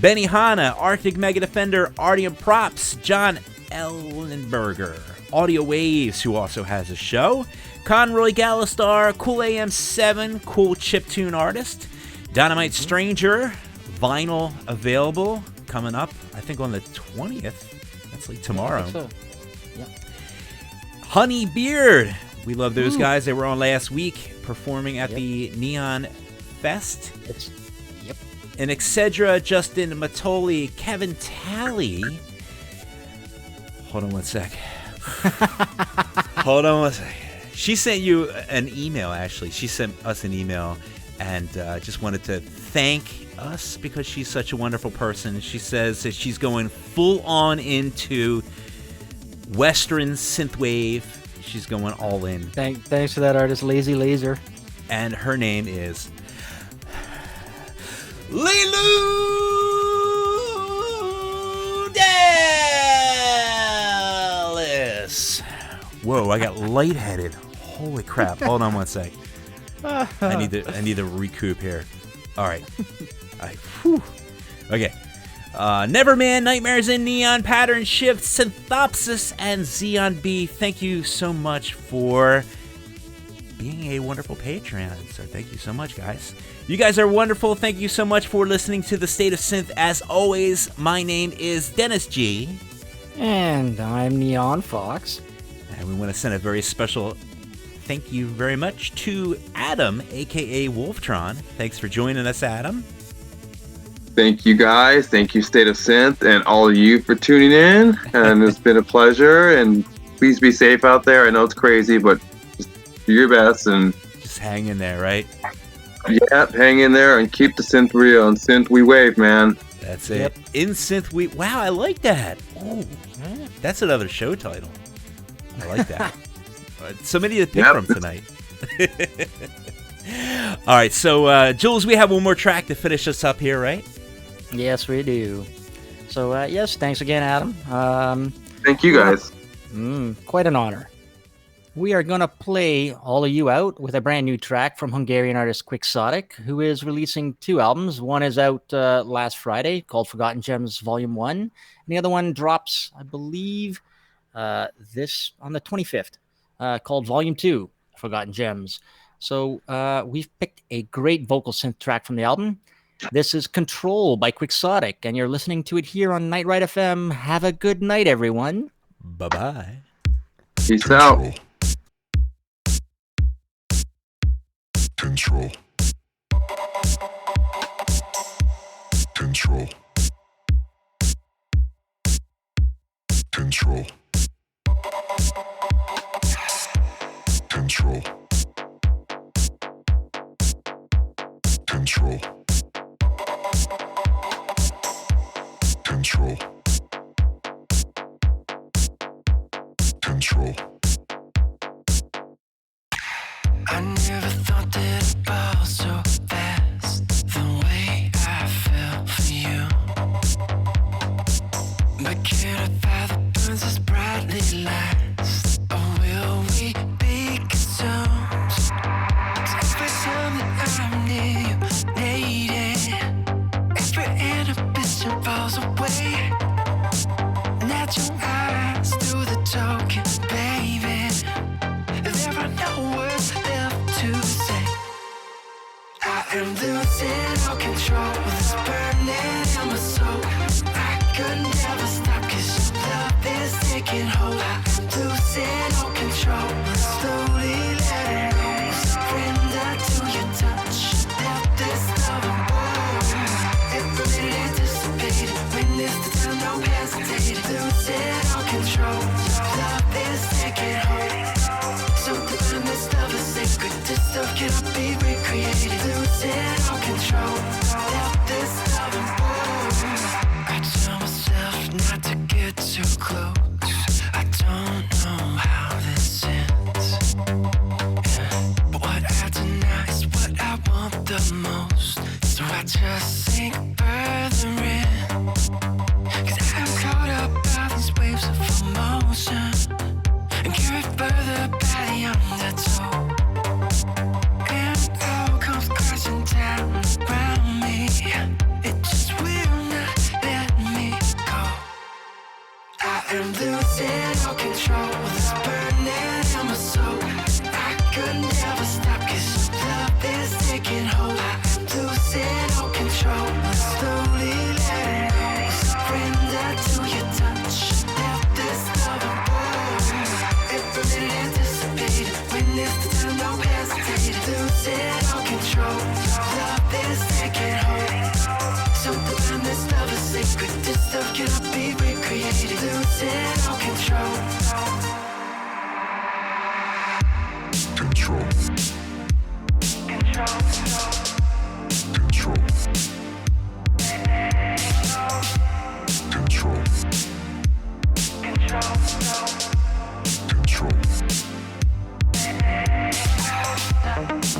Benny Hanna, Arctic Mega Defender, Artium Props, John Ellenberger, Audio Waves, who also has a show, Conroy Gallistar, Cool AM7, cool chiptune artist, Dynamite Stranger, vinyl available, coming up, I think on the 20th. That's like tomorrow. So, yep. Honey Beard, we love those guys. They were on last week performing at the Neon Fest. Yep. And Excedra, Justin Matoli, Kevin Talley. Hold on one sec. Hold on one sec. She sent you an email, actually. She sent us an email and just wanted to thank us because she's such a wonderful person. She says that she's going full on into Western synthwave. She's going all in. Thanks for that, artist, Lazy Laser. and her name is Lilu Dallas. Whoa, I got lightheaded. Holy crap. Hold on one sec. I need to recoup here. All right. Whew. Okay. Neverman, Nightmares in Neon, Pattern Shift, Synthopsis, and Xeon B. Thank you so much for being a wonderful Patreon. So thank you so much, guys. You guys are wonderful. Thank you so much for listening to The State of Synth. As always, my name is Dennis G. And I'm Neon Fawkes. And we want to send a very special thank you very much to Adam, a.k.a. Wolftron. Thanks for joining us, Adam. Thank you, guys. Thank you, State of Synth, and all of you for tuning in. And it's been a pleasure. And please be safe out there. I know it's crazy, but just do your best and just hang in there, right? Yeah, hang in there and keep the synth real. And synth we wave, man. That's it. In synth we. Wow, I like that. Oh, that's another show title. I like that. So many to pick from tonight. All right, so Jules, we have one more track to finish us up here, right? Yes, we do. So, yes, thanks again, Adam. Thank you, guys. Quite an honor. We are going to play all of you out with a brand new track from Hungarian artist Quixotic, who is releasing 2 albums. One is out last Friday, called Forgotten Gems Volume 1. And the other one drops, I believe, this on the 25th, called Volume 2, Forgotten Gems. So we've picked a great vocal synth track from the album. This is Control by Quixotic, and you're listening to it here on Night Ride FM. Have a good night, everyone. Bye-bye. Peace out. Control. Control. Control. Control. Control. Control. Control. I never thought that it'd fall so fast, the way I fell for you. But can I find the burns as brightly last, or will we be consumed? Every time that I'm near you, needed, every inhibition falls away. Natural eyes through the token, baby. There are no words left to say. I am losing all control. This burning in my soul. I could never stop 'cause your love is taking hold. I am losing all control. Slowly letting go. Surrender to your touch. Let this love unfold. Every minute anticipated. Witness the time, no hesitate. Losing all control. Love is taking hold. Something in this love is sacred. This stuff cannot be recreated. Losing all control. Let this love unfold. I tell myself not to get too close. I don't know how this ends. But what I deny is what I want the most. So I just sink further in. 'Cause I'm caught up by these waves of emotion and carried further by the undertow. And it all comes crashing down around me. It just will not let me go. I am losing all control. This burning in my soul. I could never stop 'cause your love is taking hold. I am losing all control. Slowly letting go. Surrender to your touch. Let this love unfold. Every minute anticipated. Witness the time, no hesitate. Losing all control. Love is taking hold. Something in this love is sacred. This stuff cannot be recreated. Losing all control. Control. Control. Control. Control.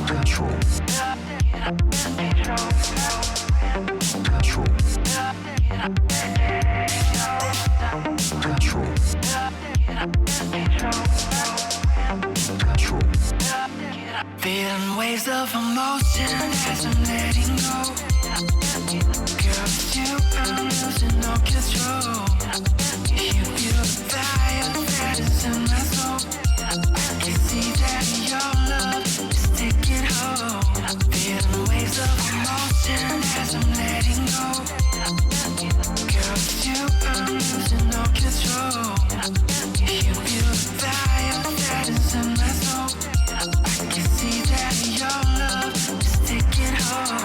Control. Feeling waves of emotion as I'm letting go. Girl, it's you, I'm losing all control. You feel the fire that is in my soul. I can see that your love is taking hold. Feeling waves of emotion as I'm letting go. Girl, it's you, I'm losing all control. You feel the fire that is in my soul. I can see that your love is taking hold.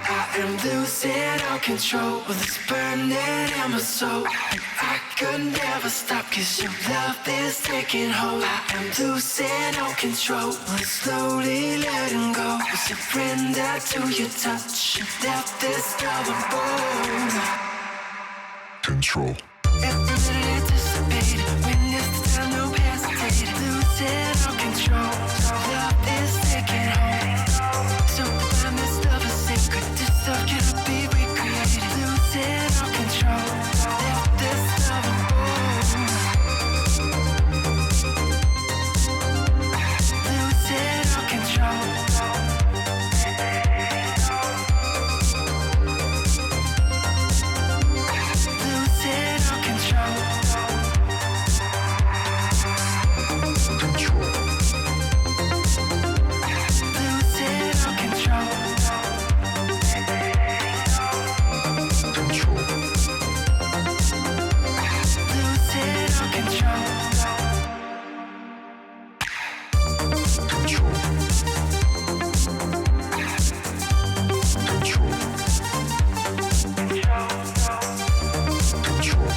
I am losing all control with this burning in my soul. I could never stop cause your love is taking hold. I am losing all control with slowly letting go. I surrender to your touch. Death is knowable. Control. Every minute anticipated. Witness the time, no hesitate. Losing all control. Love is taking hold. So divine, this love is sacred. This love cannot be recreated. Losing all control. Death is lovable. Losing all control. Losing all control. Losing all control.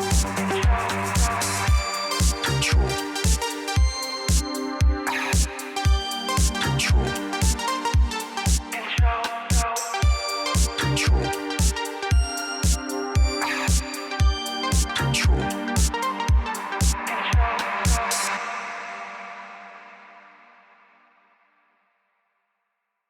Losing all control. Control.